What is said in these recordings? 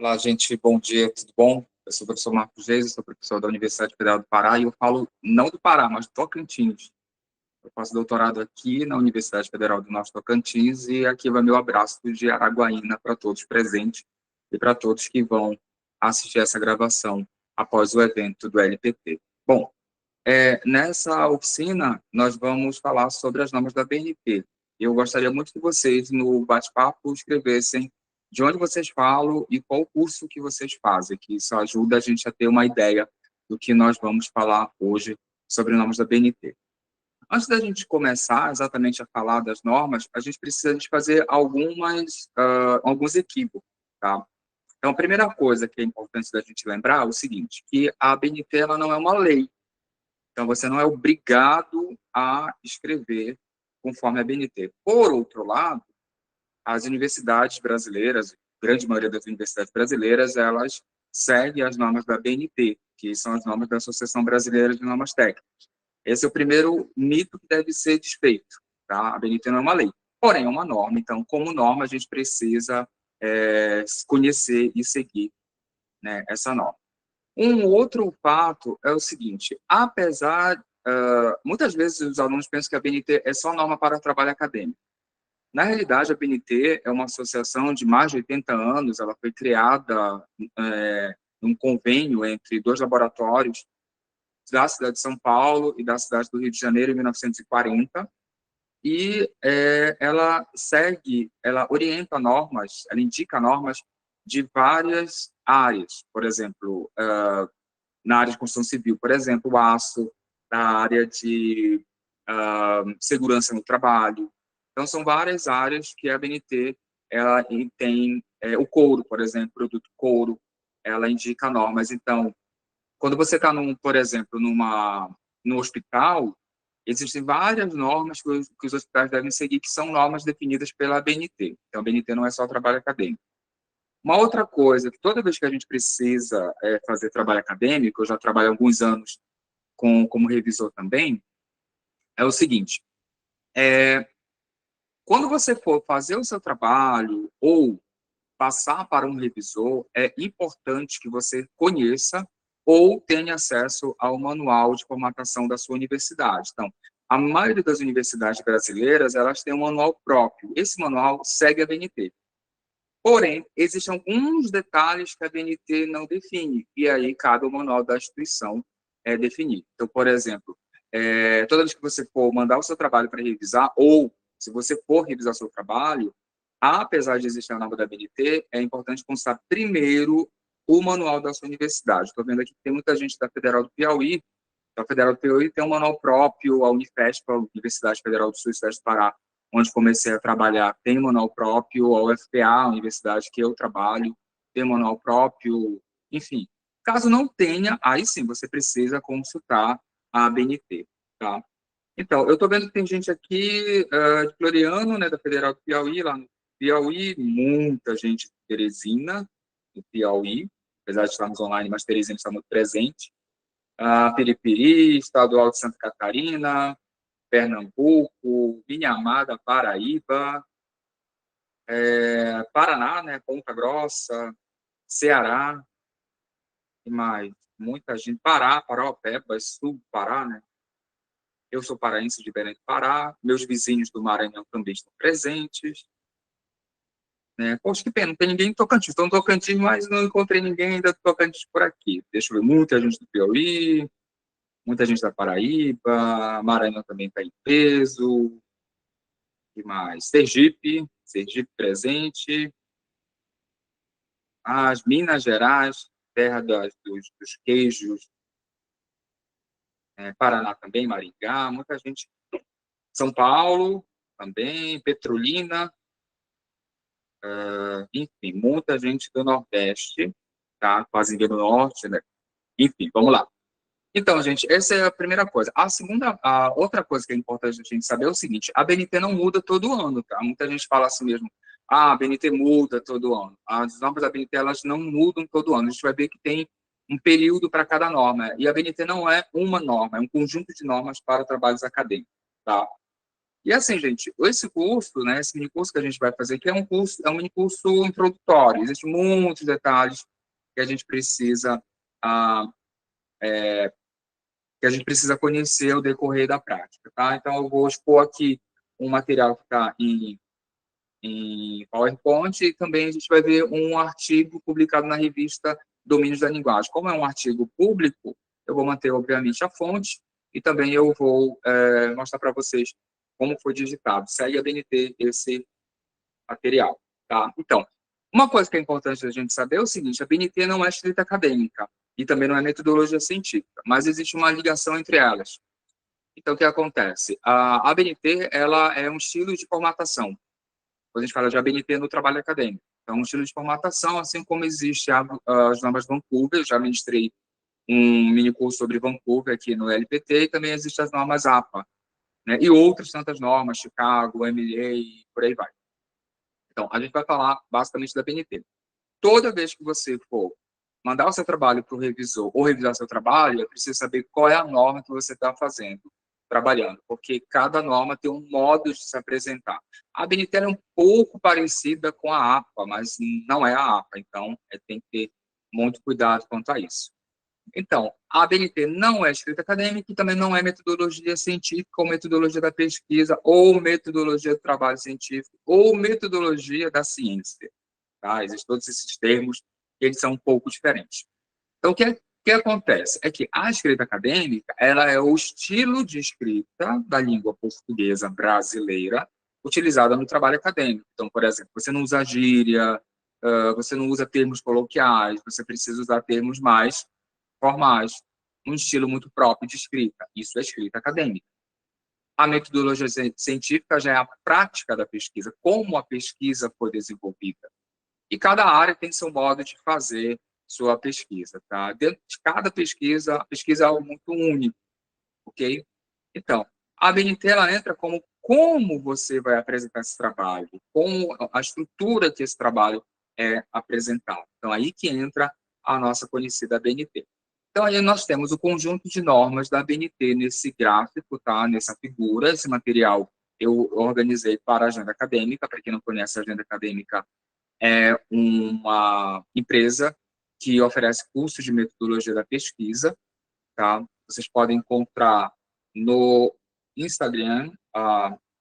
Olá, gente, bom dia, tudo bom? Eu sou o professor Marcos Reis, sou professor da Universidade Federal do Pará e eu falo não do Pará, mas do Tocantins. Eu faço doutorado aqui na Universidade Federal do Norte Tocantins e aqui vai meu abraço de Araguaína para todos presentes e para todos que vão assistir essa gravação após o evento do LPT. Bom, nessa oficina nós vamos falar sobre as normas da BNT. Eu gostaria muito que vocês, no bate-papo, escrevessem de onde vocês falam e qual curso que vocês fazem, que isso ajuda a gente a ter uma ideia do que nós vamos falar hoje sobre normas da BNT. Antes da gente começar exatamente a falar das normas, a gente precisa de fazer alguns equívocos, tá? Então, a primeira coisa que é importante da gente lembrar é o seguinte, que a BNT ela não é uma lei. Então, você não é obrigado a escrever conforme a BNT. Por outro lado, as universidades brasileiras, a grande maioria das universidades brasileiras, elas seguem as normas da BNT, que são as normas da Associação Brasileira de Normas Técnicas. Esse é o primeiro mito que deve ser desfeito. Tá? A BNT não é uma lei, porém é uma norma. Então, como norma, a gente precisa conhecer e seguir, né, essa norma. Um outro fato é o seguinte, muitas vezes os alunos pensam que a BNT é só norma para trabalho acadêmico. Na realidade, a BNT é uma associação de mais de 80 anos, ela foi criada num convênio entre dois laboratórios da cidade de São Paulo e da cidade do Rio de Janeiro, em 1940, e ela orienta normas, ela indica normas de várias áreas, por exemplo, na área de construção civil, por exemplo, o aço, na área de segurança no trabalho. Então, são várias áreas que a BNT ela tem, o couro, por exemplo, produto couro, ela indica normas. Então, quando você está, por exemplo, no hospital, existem várias normas que os hospitais devem seguir, que são normas definidas pela BNT. Então, a BNT não é só trabalho acadêmico. Uma outra coisa, que toda vez que a gente precisa fazer trabalho acadêmico, eu já trabalho há alguns anos como revisor também, é o seguinte, quando você for fazer o seu trabalho ou passar para um revisor, é importante que você conheça ou tenha acesso ao manual de formatação da sua universidade. Então, a maioria das universidades brasileiras, elas têm um manual próprio. Esse manual segue a BNT. Porém, existem alguns detalhes que a BNT não define, e aí cabe ao manual da instituição definir. Então, por exemplo, toda vez que você for mandar o seu trabalho para revisar, ou se você for revisar o seu trabalho, apesar de existir a norma da BNT, é importante consultar primeiro o manual da sua universidade. Estou vendo aqui que tem muita gente da Federal do Piauí. A Federal do Piauí tem um manual próprio, a Unifesp, a Universidade Federal do Sul e Sudeste do Pará, onde comecei a trabalhar, tem um manual próprio, a UFPA, a universidade que eu trabalho, tem um manual próprio, enfim. Caso não tenha, aí sim você precisa consultar a BNT, tá? Então, eu estou vendo que tem gente aqui de Floriano, né, da Federal do Piauí, lá no Piauí, muita gente de Teresina, do Piauí, apesar de estarmos online, mas Teresina está muito presente. Piripiri, Estadual de Santa Catarina, Pernambuco, Inhamada, Paraíba, Paraná, né, Ponta Grossa, Ceará, e mais, muita gente, Pará, Paraopeba, sul do Pará, né? Eu sou paraense de Belém do Pará, meus vizinhos do Maranhão também estão presentes, né? Poxa, que pena, não tem ninguém em Tocantins. Estou em Tocantins, mas não encontrei ninguém ainda do Tocantins por aqui. Deixa eu ver, muita gente do Piauí, muita gente da Paraíba, Maranhão também está em peso, e mais, Sergipe presente, as Minas Gerais, terra dos queijos, Paraná também, Maringá, muita gente, São Paulo também, Petrolina, enfim, muita gente do Nordeste, tá? Quase do Norte, né? Enfim, vamos lá. Então, gente, essa é a primeira coisa. A outra coisa que é importante a gente saber é o seguinte, a BNT não muda todo ano, tá? Muita gente fala assim mesmo, a BNT muda todo ano. As normas da BNT, elas não mudam todo ano. A gente vai ver que tem um período para cada norma. E a BNT não é uma norma, é um conjunto de normas para trabalhos acadêmicos, tá? E assim, gente, esse curso, né, esse mini curso que a gente vai fazer aqui é um mini curso introdutório. Existem muitos detalhes que a gente precisa ah, conhecer ao decorrer da prática, tá? Então, eu vou expor aqui um material que está em PowerPoint e também a gente vai ver um artigo publicado na revista Domínios da Linguagem. Como é um artigo público, eu vou manter, obviamente, a fonte e também eu vou mostrar para vocês como foi digitado. Segue a BNT esse material, tá? Então, uma coisa que é importante a gente saber é o seguinte: a BNT não é escrita acadêmica e também não é metodologia científica, mas existe uma ligação entre elas. Então, o que acontece? A ABNT, ela é um estilo de formatação. Quando a gente fala de ABNT no trabalho acadêmico. Então, um estilo de formatação, assim como existe as normas Vancouver, eu já ministrei um mini curso sobre Vancouver aqui no LPT, e também existem as normas APA, né? E outras tantas normas, Chicago, MLA, e por aí vai. Então, a gente vai falar basicamente da ABNT. Toda vez que você for mandar o seu trabalho para o revisor ou revisar seu trabalho, é preciso saber qual é a norma que você está fazendo, trabalhando, porque cada norma tem um modo de se apresentar. A ABNT é um pouco parecida com a APA, mas não é a APA, então tem que ter muito cuidado quanto a isso. Então, a ABNT não é escrita acadêmica e também não é metodologia científica ou metodologia da pesquisa ou metodologia do trabalho científico ou metodologia da ciência. Tá? Existem todos esses termos, eles são um pouco diferentes. Então, o que acontece? É que a escrita acadêmica, ela é o estilo de escrita da língua portuguesa brasileira utilizada no trabalho acadêmico. Então, por exemplo, você não usa gíria, você não usa termos coloquiais, você precisa usar termos mais formais, um estilo muito próprio de escrita. Isso é escrita acadêmica. A metodologia científica já é a prática da pesquisa, como a pesquisa foi desenvolvida. E cada área tem seu modo de fazer sua pesquisa, tá? Dentro de cada pesquisa, a pesquisa é algo muito único, ok? Então, a BNT, ela entra como você vai apresentar esse trabalho, como a estrutura que esse trabalho é apresentado. Então, aí que entra a nossa conhecida BNT. Então, aí nós temos o conjunto de normas da BNT nesse gráfico, tá? Nessa figura, esse material eu organizei para a agenda acadêmica. Para quem não conhece a agenda acadêmica, é uma empresa que oferece cursos de metodologia da pesquisa, tá? Vocês podem encontrar no Instagram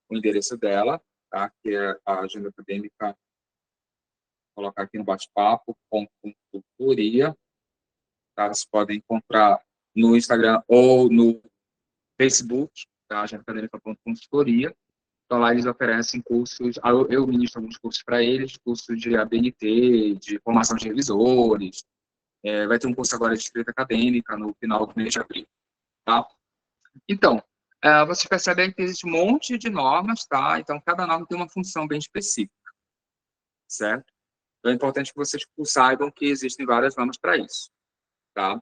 o endereço dela, tá? Que é a agenda acadêmica, vou colocar aqui no bate-papo, consultoria, tá? Vocês podem encontrar no Instagram ou no Facebook, tá? Agenda acadêmica.consultoria. Então, lá eles oferecem cursos, eu ministro alguns cursos para eles, cursos de ABNT, de formação de revisores, vai ter um curso agora de escrita acadêmica no final do mês de abril, tá? Então, vocês percebem que existe um monte de normas, tá? Então, cada norma tem uma função bem específica, certo? Então, é importante que vocês saibam que existem várias normas para isso, tá?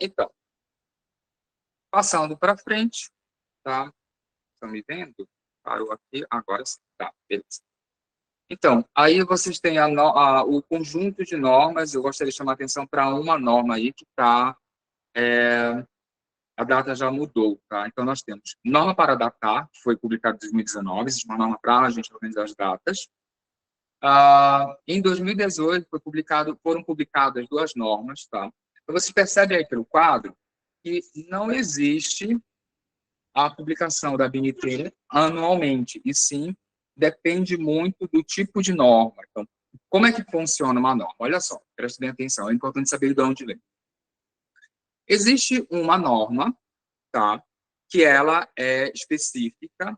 Então, passando para frente, tá? Estão me vendo? Parou aqui, agora sim, tá, beleza. Então, aí vocês têm o conjunto de normas. Eu gostaria de chamar a atenção para uma norma aí que está... a data já mudou, tá? Então, nós temos norma para datar, que foi publicada em 2019, existe uma norma para a gente organizar as datas. Em 2018, foram publicadas duas normas, tá? Então, você percebe aí pelo quadro que não existe a publicação da BNT anualmente, e sim depende muito do tipo de norma. Então, como é que funciona uma norma? Olha só, preste bem atenção, é importante saber de onde vem. Existe uma norma, tá, que ela é específica,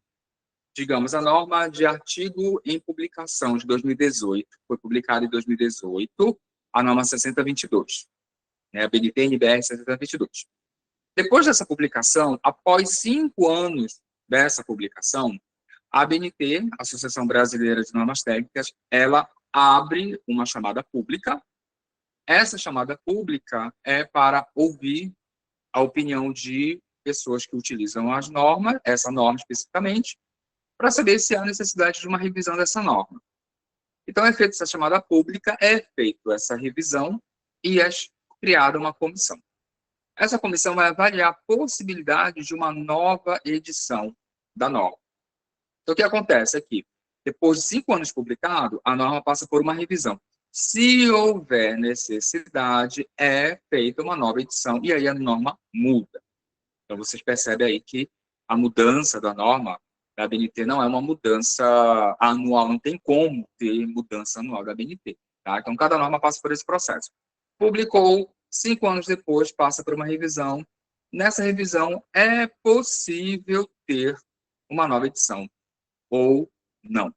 digamos, a norma de artigo em publicação de 2018, foi publicada em 2018, a norma 6022, né, a BNT-NBR 6022. Depois dessa publicação, após 5 anos dessa publicação, a ABNT, Associação Brasileira de Normas Técnicas, ela abre uma chamada pública. Essa chamada pública é para ouvir a opinião de pessoas que utilizam as normas, essa norma especificamente, para saber se há necessidade de uma revisão dessa norma. Então, é feita essa chamada pública, é feita essa revisão e é criada uma comissão. Essa comissão vai avaliar a possibilidade de uma nova edição da norma. Então, o que acontece aqui? Depois de 5 anos publicado, a norma passa por uma revisão. Se houver necessidade, é feita uma nova edição, e aí a norma muda. Então, vocês percebem aí que a mudança da norma da ABNT não é uma mudança anual, não tem como ter mudança anual da ABNT. Tá? Então, cada norma passa por esse processo. Publicou, 5 anos depois, passa por uma revisão. Nessa revisão, é possível ter uma nova edição, ou não.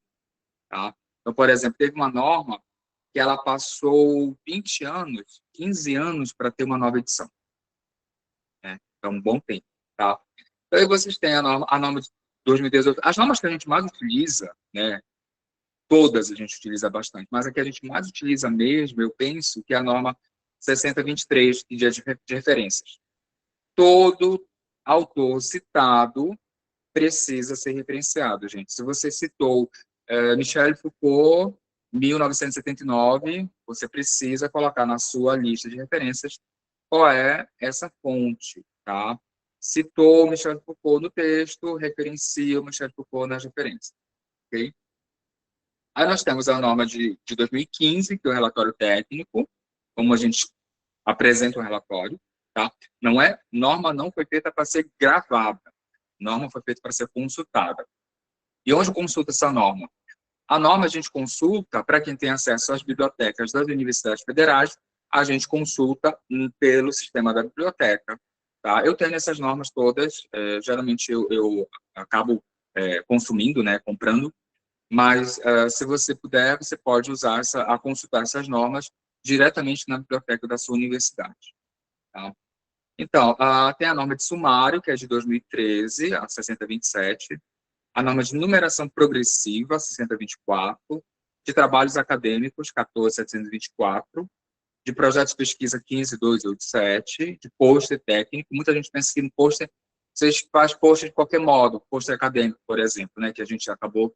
Tá? Então, por exemplo, teve uma norma que ela passou 20 anos, 15 anos para ter uma nova edição. Né? Então, um bom tempo. Tá? Então, aí vocês têm a norma de 2018. As normas que a gente mais utiliza, né, todas a gente utiliza bastante, mas a que a gente mais utiliza mesmo, eu penso, que é a norma 6023, de referências. Todo autor citado precisa ser referenciado, gente. Se você citou Michel Foucault, 1979, você precisa colocar na sua lista de referências qual é essa fonte, tá? Citou Michel Foucault no texto, referencia o Michel Foucault nas referências, ok? Aí nós temos a norma de 2015, que é o relatório técnico, como a gente apresenta o relatório, tá? Norma não foi feita para ser gravada, norma foi feita para ser consultada. E onde consulta essa norma? A norma a gente consulta, para quem tem acesso às bibliotecas das universidades federais, a gente consulta pelo sistema da biblioteca. Tá? Eu tenho essas normas todas, geralmente eu acabo consumindo, né, comprando, mas se você puder, você pode usar consultar essas normas diretamente na biblioteca da sua universidade. Tá? Então, tem a norma de sumário, que é de 2013, a 6027, a norma de numeração progressiva, 6024, de trabalhos acadêmicos, 14724, de projetos de pesquisa, 15287, de pôster técnico. Muita gente pensa que no pôster, vocês fazem pôster de qualquer modo, pôster acadêmico, por exemplo, né, que a gente acabou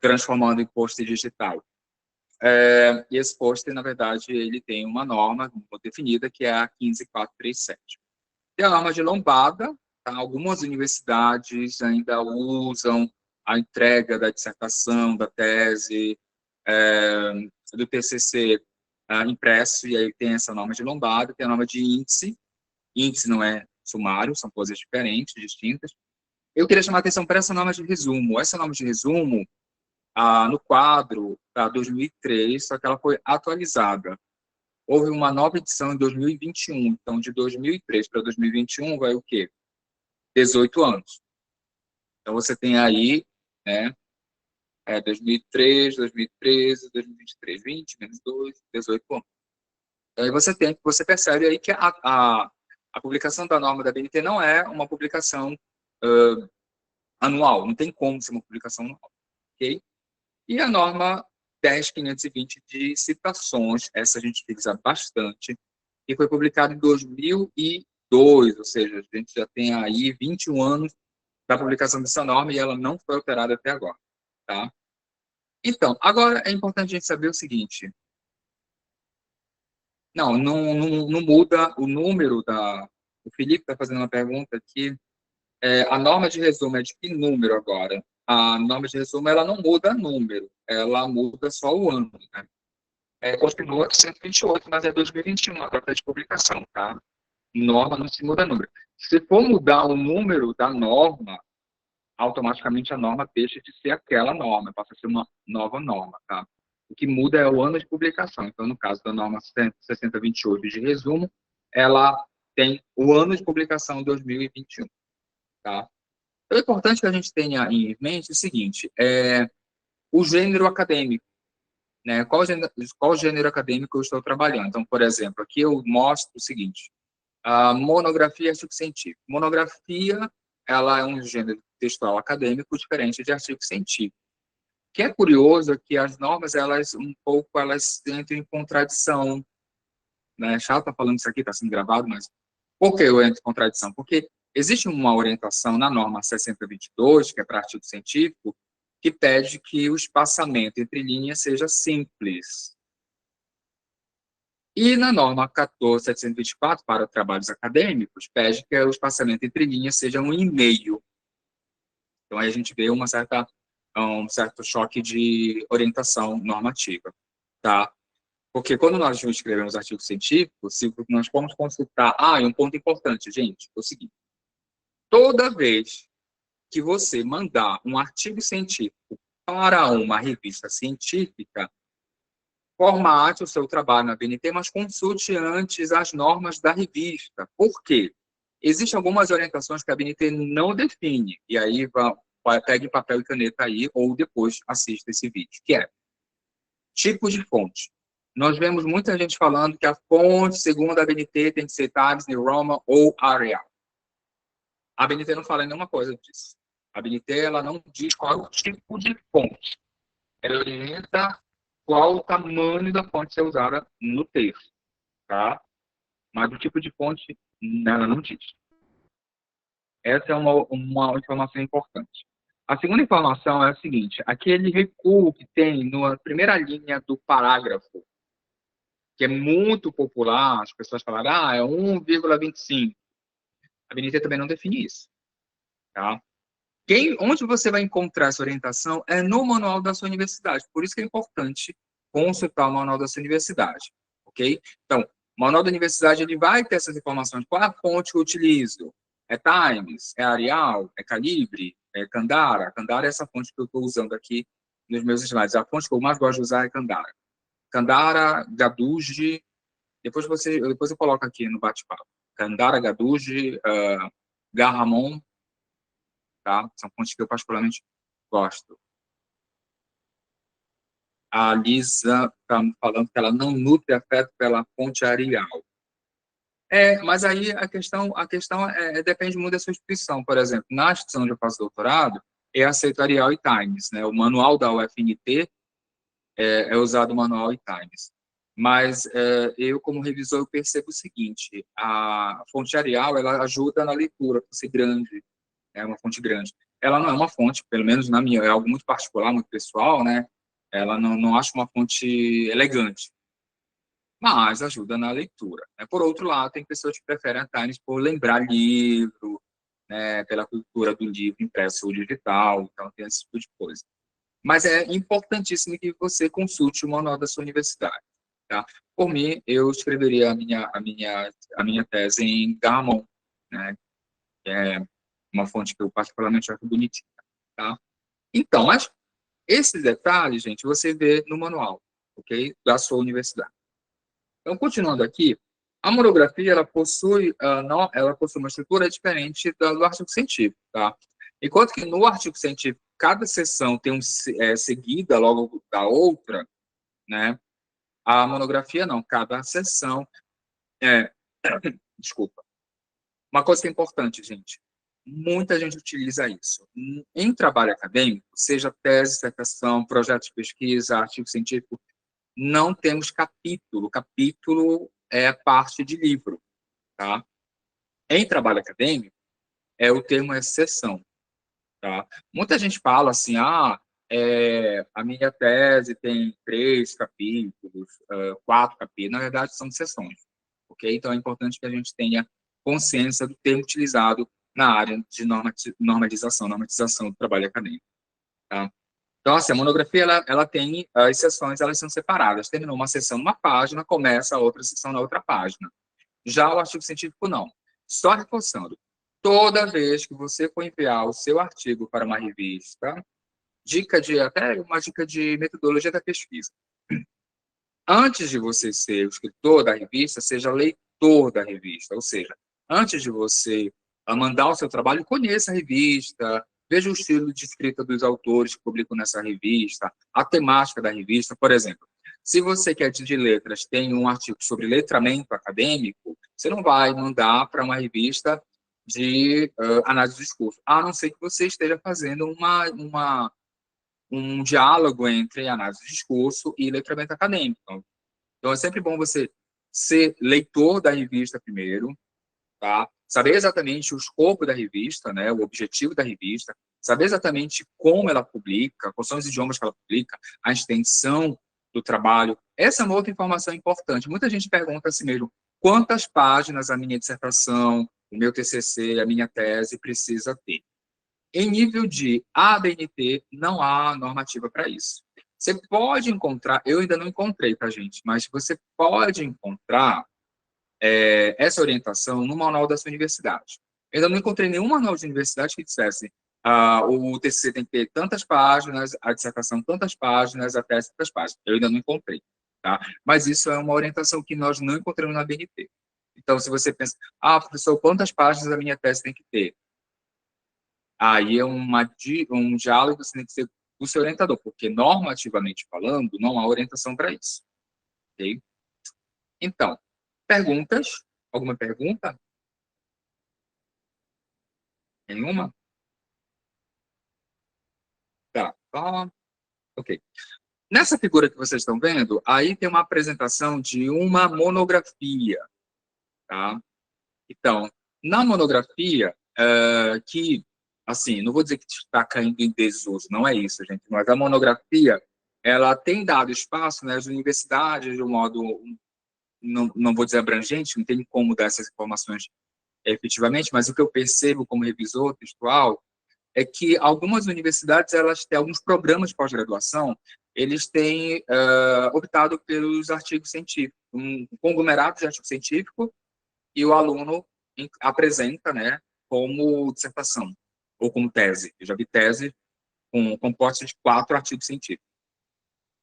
transformando em pôster digital. E esse pôster, na verdade, ele tem uma norma definida, que é a 15437. Tem a norma de lombada, tá? Algumas universidades ainda usam a entrega da dissertação, da tese, do TCC impresso, e aí tem essa norma de lombada, tem a norma de índice. Índice não é sumário, são coisas diferentes, distintas. Eu queria chamar a atenção para essa norma de resumo. Essa norma de resumo, no quadro da 2003, só que ela foi atualizada. Houve uma nova edição em 2021, então de 2003 para 2021 vai o quê? 18 anos. Então você tem aí, né, 2003, 2013, 2023, 20 menos 2, 18 anos. Aí você percebe aí que a publicação da norma da BNT não é uma publicação anual, não tem como ser uma publicação anual, ok? E a norma 10.520 de citações, essa a gente utiliza bastante, e foi publicada em 2002, ou seja, a gente já tem aí 21 anos da publicação dessa norma e ela não foi alterada até agora, tá? Então, agora é importante a gente saber o seguinte, não muda o número da... O Felipe está fazendo uma pergunta aqui, a norma de resumo é de que número agora? A norma de resumo, ela não muda número, ela muda só o ano, né? Continua 128, mas é 2021, a data de publicação, tá? Norma não se muda número. Se for mudar o número da norma, automaticamente a norma deixa de ser aquela norma, passa a ser uma nova norma, tá? O que muda é o ano de publicação. Então, no caso da norma 6028 de resumo, ela tem o ano de publicação 2021, tá? Então, é importante que a gente tenha em mente o seguinte, o gênero acadêmico, né? Qual gênero acadêmico eu estou trabalhando? Então, por exemplo, aqui eu mostro o seguinte, a monografia e artigo científico. Monografia, ela é um gênero textual acadêmico diferente de artigo científico. O que é curioso é que as normas, elas entram em contradição, né? Chato tá falando isso aqui, está sendo gravado, mas por que eu entro em contradição? Porque existe uma orientação na norma 6022, que é para artigo científico, que pede que o espaçamento entre linhas seja simples. E na norma 14.724, para trabalhos acadêmicos, pede que o espaçamento entre linhas seja 1,5. Então, aí a gente vê um certo choque de orientação normativa, tá? Porque quando nós escrevemos artigos científicos, se nós formos consultar... e um ponto importante, gente, é o seguinte. Toda vez que você mandar um artigo científico para uma revista científica, formate o seu trabalho na BNT, mas consulte antes as normas da revista. Por quê? Existem algumas orientações que a BNT não define, e aí pegue papel e caneta aí, ou depois assista esse vídeo, que é tipo de fonte. Nós vemos muita gente falando que a fonte, segundo a BNT, tem que ser Times New Roman ou Arial. A BNT não fala nenhuma coisa disso. A BNT ela não diz qual é o tipo de fonte. Ela orienta qual o tamanho da fonte ser usada no texto, tá? Mas o tipo de fonte, ela não diz. Essa é uma informação importante. A segunda informação é a seguinte: aquele recuo que tem na primeira linha do parágrafo, que é muito popular, as pessoas falaram, é 1,25. A BNT também não define isso, tá? Onde você vai encontrar essa orientação é no manual da sua universidade. Por isso que é importante consultar o manual da sua universidade, ok? Então, o manual da universidade ele vai ter essas informações. Qual é a fonte que eu utilizo? É Times? É Arial? É Calibre? É Kandara? Kandara é essa fonte que eu estou usando aqui nos meus slides. A fonte que eu mais gosto de usar é Kandara. Kandara, Gadugi, depois eu coloco aqui no bate-papo. Kandara, Gadugi, Garramon, tá? São fontes que eu particularmente gosto. A Lisa está falando que ela não nutre afeto pela fonte Arial. Mas aí a questão depende muito da sua instituição. Por exemplo, na instituição onde eu faço doutorado, é aceito Arial e Times, né? O manual da UFNT é usado o manual e Times. Mas eu, como revisor, eu percebo o seguinte: a fonte Arial ela ajuda na leitura, por ser grande, é uma fonte grande. Ela não é uma fonte, pelo menos na minha, é algo muito particular, muito pessoal, né? Ela não acho uma fonte elegante, mas ajuda na leitura, né? Por outro lado, tem pessoas que preferem a Times por lembrar livro, né? Pela cultura do livro impresso ou digital, então tem esse tipo de coisa. Mas é importantíssimo que você consulte o manual da sua universidade, tá? Por mim, eu escreveria a minha tese em Gammon, né? Que é uma fonte que eu particularmente acho bonitinha, tá? Então, mas esses detalhes, gente, você vê no manual, ok? Da sua universidade. Então, continuando aqui, a monografia, ela possui uma estrutura diferente do artigo científico, tá? Enquanto que no artigo científico, cada seção tem seguida logo da outra, né? A monografia não, cada seção é... Desculpa. Uma coisa que é importante, gente, muita gente utiliza isso. Em trabalho acadêmico, seja tese, dissertação, projeto de pesquisa, artigo científico, não temos capítulo. Capítulo é parte de livro, tá? Em trabalho acadêmico, o termo é seção, tá? Muita gente fala assim, a minha tese tem 3 capítulos, 4 capítulos. Na verdade, são seções, ok? Então, é importante que a gente tenha consciência do termo utilizado na área de normatização do trabalho acadêmico, tá? Então, assim, a monografia, ela tem as sessões, elas são separadas. Terminou uma sessão numa página, começa a outra sessão na outra página. Já o artigo científico, não. Só reforçando, toda vez que você for enviar o seu artigo para uma revista, até uma dica de metodologia da pesquisa. Antes de você ser o escritor da revista, seja leitor da revista. Ou seja, antes de você mandar o seu trabalho, conheça a revista, veja o estilo de escrita dos autores que publicam nessa revista, a temática da revista. Por exemplo, se você que é de letras tem um artigo sobre letramento acadêmico, você não vai mandar para uma revista de análise do discurso, a não ser que você esteja fazendo um diálogo entre análise de discurso e letramento acadêmico. Então, é sempre bom você ser leitor da revista primeiro, tá? Saber exatamente o escopo da revista, né? O objetivo da revista, saber exatamente como ela publica, quais são os idiomas que ela publica, a extensão do trabalho. Essa é uma outra informação importante. Muita gente pergunta a si mesmo, quantas páginas a minha dissertação, o meu TCC, a minha tese precisa ter? Em nível de ABNT, não há normativa para isso. Você pode encontrar, eu ainda não encontrei, tá, gente? Mas você pode encontrar essa orientação no manual da sua universidade. Eu ainda não encontrei nenhum manual de universidade que dissesse o TCC tem que ter tantas páginas, a dissertação tantas páginas, a tese tantas páginas. Eu ainda não encontrei, tá? Mas isso é uma orientação que nós não encontramos na BNT. Então, se você pensa, professor, quantas páginas a minha tese tem que ter? Aí é um diálogo que você tem que ser do seu orientador, porque normativamente falando, não há orientação para isso. Ok? Então, perguntas? Alguma pergunta? Nenhuma? Tá. Ok. Nessa figura que vocês estão vendo, aí tem uma apresentação de uma monografia, tá? Então, na monografia, que, assim, não vou dizer que está caindo em desuso, não é isso, gente, mas a monografia, ela tem dado espaço, né, às universidades, de um modo, não vou dizer abrangente, não tem como dar essas informações efetivamente, mas o que eu percebo como revisor textual é que algumas universidades, elas têm alguns programas de pós-graduação, eles têm optado pelos artigos científicos, um conglomerado de artigo científico, e o aluno apresenta, né, como dissertação, ou como tese. Eu já vi tese com composta de 4 artigos científicos.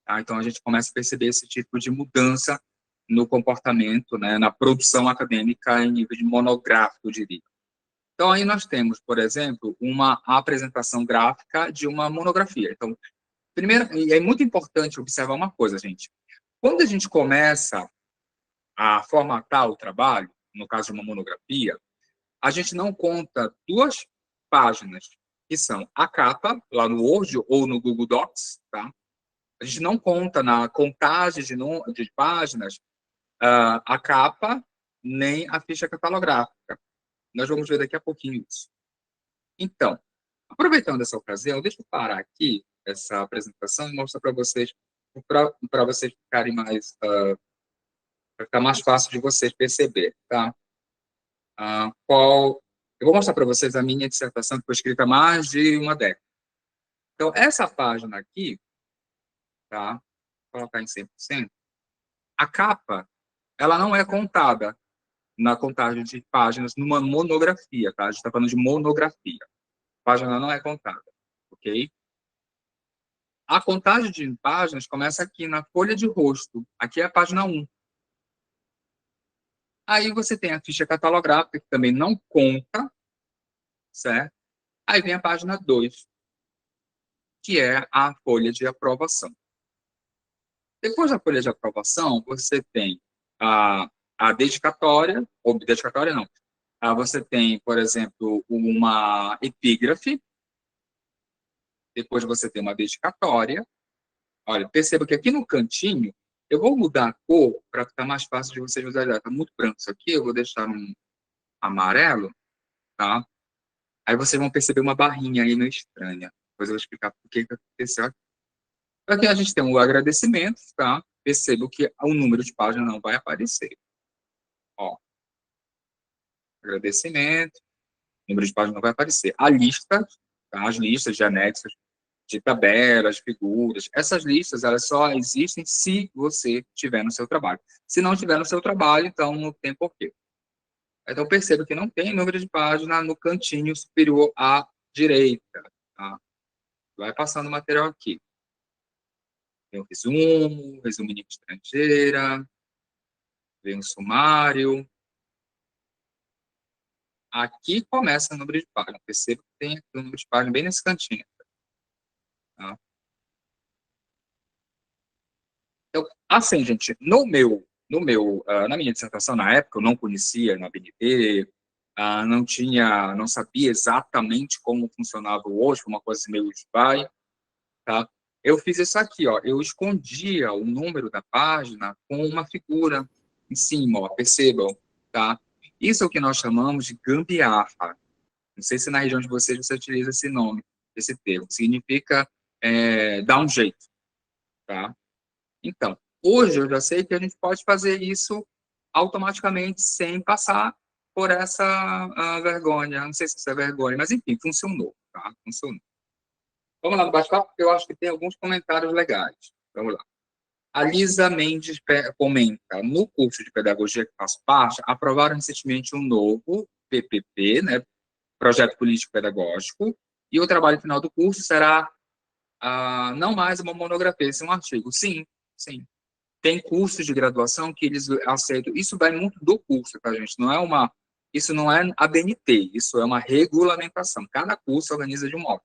Tá? Então, a gente começa a perceber esse tipo de mudança no comportamento, né, na produção acadêmica em nível de monográfico, eu diria. Então, aí nós temos, por exemplo, uma apresentação gráfica de uma monografia. Então, primeiro, e é muito importante observar uma coisa, gente. Quando a gente começa a formatar o trabalho, no caso de uma monografia, a gente não conta 2 páginas, que são a capa, lá no Word ou no Google Docs, tá? A gente não conta na contagem de páginas a capa, nem a ficha catalográfica. Nós vamos ver daqui a pouquinho isso. Então, aproveitando essa ocasião, deixa eu parar aqui essa apresentação e mostrar para vocês ficarem mais, para ficar mais fácil de vocês perceber, tá? Eu vou mostrar para vocês a minha dissertação, que foi escrita há mais de uma década. Então, essa página aqui, tá? Vou colocar em 100%. A capa, ela não é contada na contagem de páginas numa monografia, tá? A gente está falando de monografia. A página não é contada, ok? A contagem de páginas começa aqui na folha de rosto. Aqui é a página 1. Aí você tem a ficha catalográfica, que também não conta, certo? Aí vem a página 2, que é a folha de aprovação. Depois da folha de aprovação, você tem a dedicatória, ou dedicatória não, você tem, por exemplo, uma epígrafe, depois você tem uma dedicatória. Olha, perceba que aqui no cantinho, eu vou mudar a cor para ficar mais fácil de vocês visualizarem. Está muito branco isso aqui, eu vou deixar um amarelo, tá? Aí vocês vão perceber uma barrinha aí meio estranha. Depois eu vou explicar por que aconteceu aqui. Aqui a gente tem o agradecimento, tá? Percebo que o número de páginas não vai aparecer. Ó, agradecimento, número de páginas não vai aparecer. A lista, tá? As listas de anexos, de tabelas, figuras, essas listas, elas só existem se você tiver no seu trabalho. Se não tiver no seu trabalho, então não tem porquê. Então, perceba que não tem número de página no cantinho superior à direita. Tá? Vai passando o material aqui. Tem o resumo em língua estrangeira, vem o sumário. Aqui começa o número de páginas. Perceba que tem aqui o número de páginas bem nesse cantinho. Tá? Então, assim, gente, na minha dissertação, na época, eu não conhecia na BNT, não sabia exatamente como funcionava o hoje, uma coisa assim meio vai, tá? Eu fiz isso aqui, ó, eu escondia o número da página com uma figura em cima, ó, percebam, tá? Isso é o que nós chamamos de gambiarra. Não sei se na região de vocês você utiliza esse nome, esse termo. Significa dar um jeito, tá? Então, hoje eu já sei que a gente pode fazer isso automaticamente, sem passar por essa vergonha. Não sei se isso é vergonha, mas enfim, funcionou. tá? Não sou não. Vamos lá no bate-papo, porque eu acho que tem alguns comentários legais. Vamos lá. A Lisa Mendes comenta, no curso de pedagogia que faço parte, aprovaram recentemente um novo PPP, né, Projeto Político Pedagógico, e o trabalho final do curso será não mais uma monografia, esse é um artigo. Sim, sim. Tem cursos de graduação que eles aceitam. Isso vai muito do curso, tá, gente? Isso não é a BNT, isso é uma regulamentação. Cada curso organiza de um modo.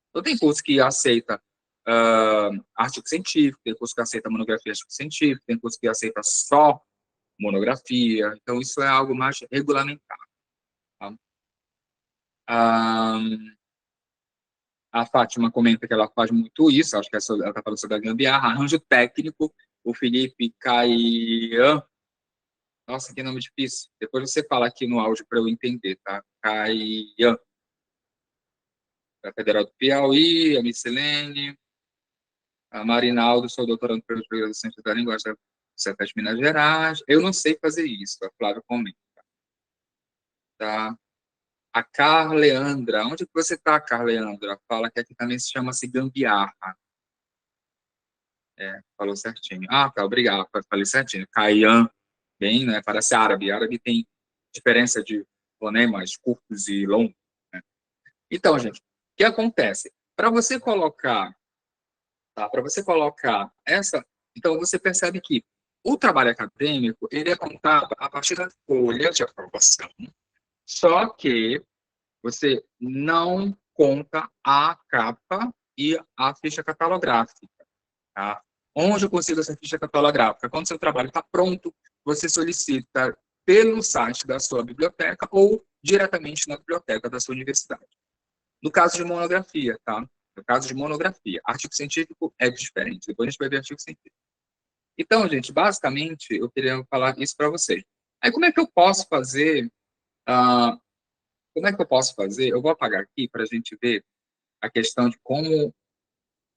Então, tem curso que aceita artigo científico, tem curso que aceita monografia de artigo científico, tem curso que aceita só monografia. Então, isso é algo mais regulamentado. Tá? A Fátima comenta que ela faz muito isso, acho que ela está falando sobre a gambiarra. Arranjo técnico, o Felipe Caian. Nossa, que nome difícil. Depois você fala aqui no áudio para eu entender, tá? Caian. Da Federal do Piauí, a Miscelene, a Marinaldo, sou doutorando pelo programa de Ciência da Linguagem da CETES de Minas Gerais. Eu não sei fazer isso, a Flávia comenta. Tá? A Carleandra, onde que você está, Carleandra? Fala que aqui também se chama-se gambiarra. Falou certinho. Tá, obrigado, falei certinho. Caian, bem, né? Parece árabe. Árabe tem diferença de fonemas curtos e longos. Né? Então, gente, o que acontece? Para você colocar, tá? Para você colocar essa, então você percebe que o trabalho acadêmico ele é contado a partir da folha de aprovação, só que você não conta a capa e a ficha catalográfica, tá? Onde eu consigo essa ficha catalográfica? Quando seu trabalho está pronto, você solicita pelo site da sua biblioteca ou diretamente na biblioteca da sua universidade. No caso de monografia, tá? No caso de monografia, artigo científico é diferente. Depois a gente vai ver artigo científico. Então, gente, basicamente, eu queria falar isso para vocês. Aí, como é que eu posso fazer? Como é que eu posso fazer? Eu vou apagar aqui para a gente ver a questão de como,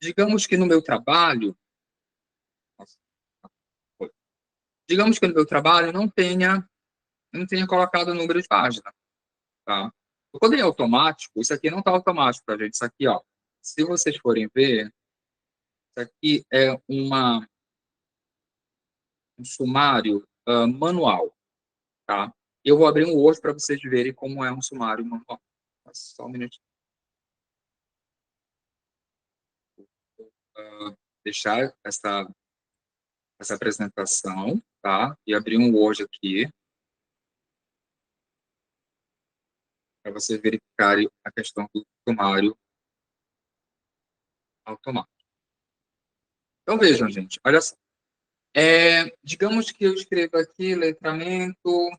digamos que no meu trabalho, nossa, digamos que no meu trabalho eu não tenha colocado o número de página, tá? Quando é automático, isso aqui não está automático, tá, gente? Isso aqui, ó, se vocês forem ver, isso aqui é um sumário manual, tá? Eu vou abrir um Word para vocês verem como é um sumário manual. Só um minutinho. Deixar essa apresentação, tá? E abrir um Word aqui para vocês verificarem a questão do sumário automático. Então, vejam, gente, olha só. Digamos que eu escreva aqui letramento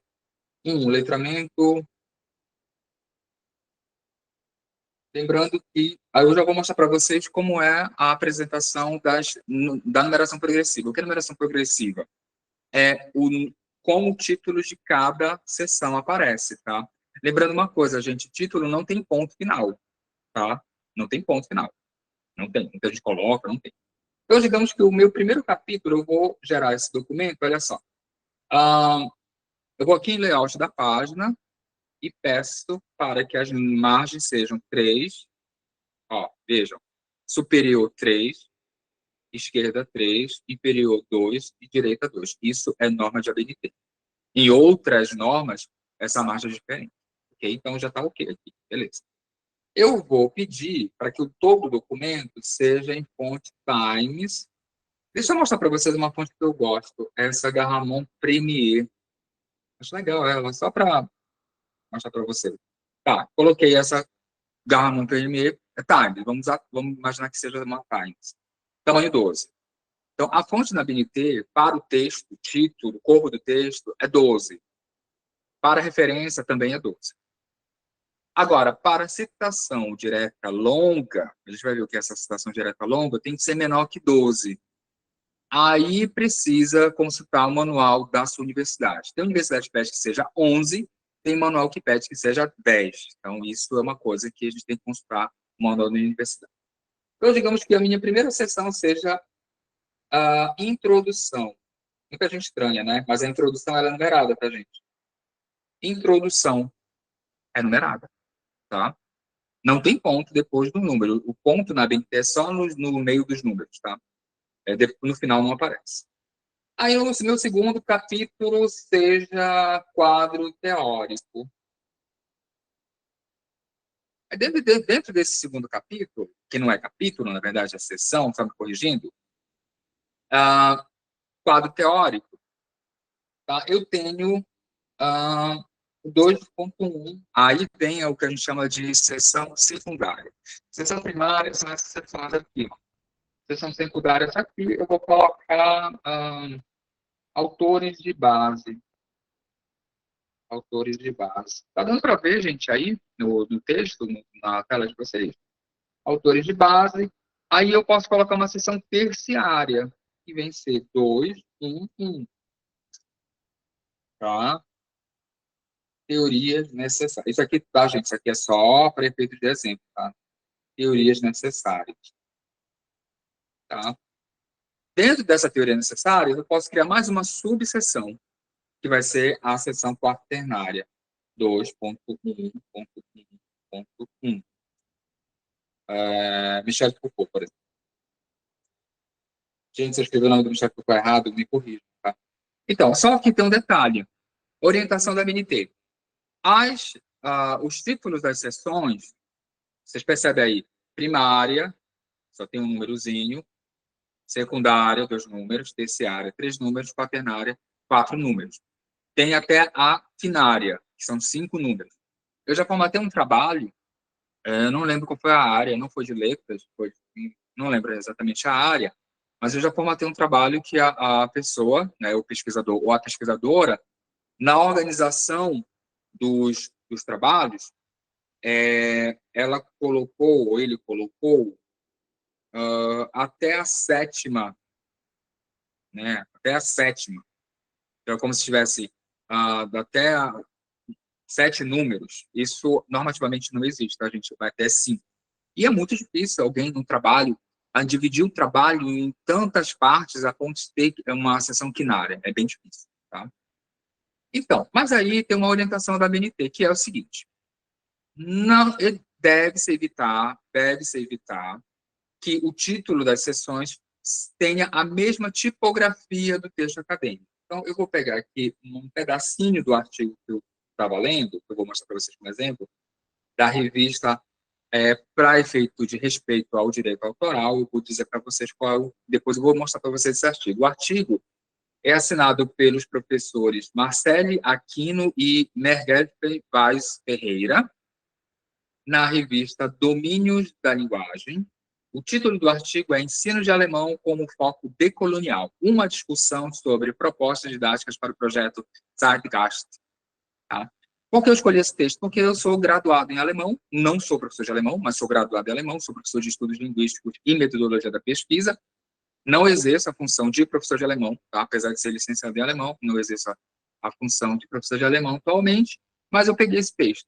1, letramento. Lembrando que aí eu já vou mostrar para vocês como é a apresentação da numeração progressiva. O que é numeração progressiva? Como o título de cada sessão aparece, tá? Lembrando uma coisa, gente, título não tem ponto final, tá? Não tem ponto final. Não tem. Então a gente coloca, não tem. Então, digamos que o meu primeiro capítulo, eu vou gerar esse documento, olha só. Eu vou aqui em layout da página e peço para que as margens sejam 3, ó, vejam, superior 3, esquerda 3, inferior 2 e direita 2. Isso é norma de ABNT. Em outras normas, essa margem é diferente. Ok? Então, já está ok aqui. Beleza. Eu vou pedir para que o todo do documento seja em fonte Times. Deixa eu mostrar para vocês uma fonte que eu gosto. Essa Garamond Premier. Acho legal ela, só para mostrar para vocês. Tá, coloquei essa Garamond Premier. Times. Vamos imaginar que seja uma Times. Tamanho 12. Então, a fonte na BNT, para o texto, o título, o corpo do texto, é 12. Para referência, também é 12. Agora, para citação direta longa, a gente vai ver o que é essa citação direta longa, tem que ser menor que 12. Aí precisa consultar o manual da sua universidade. Tem universidade que pede que seja 11, tem manual que pede que seja 10. Então, isso é uma coisa que a gente tem que consultar o manual da universidade. Então, digamos que a minha primeira sessão seja a introdução. Muita gente estranha, né? Mas a introdução ela é numerada, tá, gente? Introdução é numerada, tá? Não tem ponto depois do número. O ponto na BNT é só no meio dos números, tá? No final não aparece. Aí, o meu segundo capítulo seja quadro teórico. Dentro desse segundo capítulo, que não é capítulo, na verdade é sessão, está me corrigindo, quadro teórico, tá? Eu tenho 2.1, aí vem o que a gente chama de sessão secundária. Sessão primária são essas sessões aqui. Sessão secundária, essa aqui eu vou colocar autores de base. Autores de base. Tá dando para ver, gente, aí no texto, na tela de vocês? Autores de base. Aí eu posso colocar uma seção terciária, que vem ser 2, 1, 1. Tá? Teorias necessárias. Isso aqui, tá, gente? Isso aqui é só para efeito de exemplo, tá? Teorias necessárias. Tá? Dentro dessa teoria necessária, eu posso criar mais uma subseção, que vai ser a seção quaternária. 2.1.1.1. Michel Foucault, por exemplo. Gente, se eu escrever o nome do Michel Foucault errado, me corrija, tá? Então, só que tem um detalhe. Orientação da BNT. Os títulos das sessões, vocês percebem aí, primária, só tem um númerozinho, secundária, 2 números, terciária, 3 números, quaternária, 4 números. Tem até a finária, que são 5 números. Eu já formatei um trabalho, eu não lembro qual foi a área, não foi de letras, não lembro exatamente a área, mas eu já formatei um trabalho que a pessoa, né, o pesquisador ou a pesquisadora, na organização dos trabalhos, ela colocou, ou ele colocou, até a sétima, né? Até a sétima. Então, é como se tivesse até 7 números. Isso normativamente não existe, tá? A gente vai até 5. E é muito difícil alguém no trabalho dividir um trabalho em tantas partes a ponto de ter uma seção quinária. É bem difícil, tá? Então, mas aí tem uma orientação da BNT, que é o seguinte: não, deve-se evitar que o título das sessões tenha a mesma tipografia do texto acadêmico. Então, eu vou pegar aqui um pedacinho do artigo que eu estava lendo, que eu vou mostrar para vocês como exemplo, da revista para efeito de respeito ao direito autoral. Eu vou dizer para vocês depois eu vou mostrar para vocês esse artigo. O artigo é assinado pelos professores Marcele Aquino e Merguete Vaz Ferreira, na revista Domínios da Linguagem. O título do artigo é Ensino de Alemão como Foco Decolonial, uma discussão sobre propostas didáticas para o projeto Zeitgeist. Tá? Por que eu escolhi esse texto? Porque eu sou graduado em alemão, não sou professor de alemão, mas sou graduado em alemão, sou professor de estudos linguísticos e metodologia da pesquisa, não exerço a função de professor de alemão, tá? Apesar de ser licenciado em alemão, não exerço a função de professor de alemão atualmente, mas eu peguei esse texto.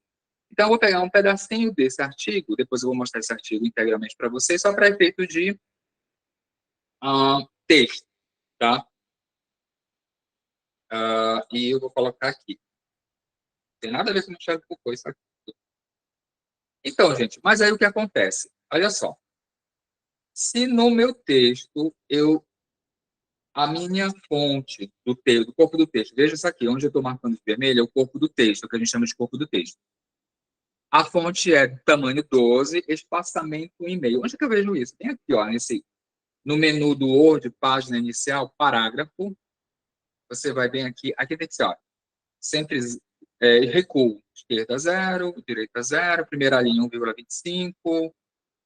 Então, eu vou pegar um pedacinho desse artigo, depois eu vou mostrar esse artigo integralmente para vocês, só para efeito de texto, tá? E eu vou colocar aqui. Não tem nada a ver com o Michel Foucault, isso aqui. Então, gente, mas aí o que acontece? Olha só. Se no meu texto, a minha fonte do texto, do corpo do texto, veja isso aqui, onde eu estou marcando de vermelho, é o corpo do texto, o que a gente chama de corpo do texto. A fonte é tamanho 12, espaçamento 1,5. Onde é que eu vejo isso? Tem aqui, ó, no menu do Word, página inicial, parágrafo. Você vai bem aqui. Aqui tem que ser, ó, sempre recuo. Esquerda 0, direita 0, primeira linha 1,25,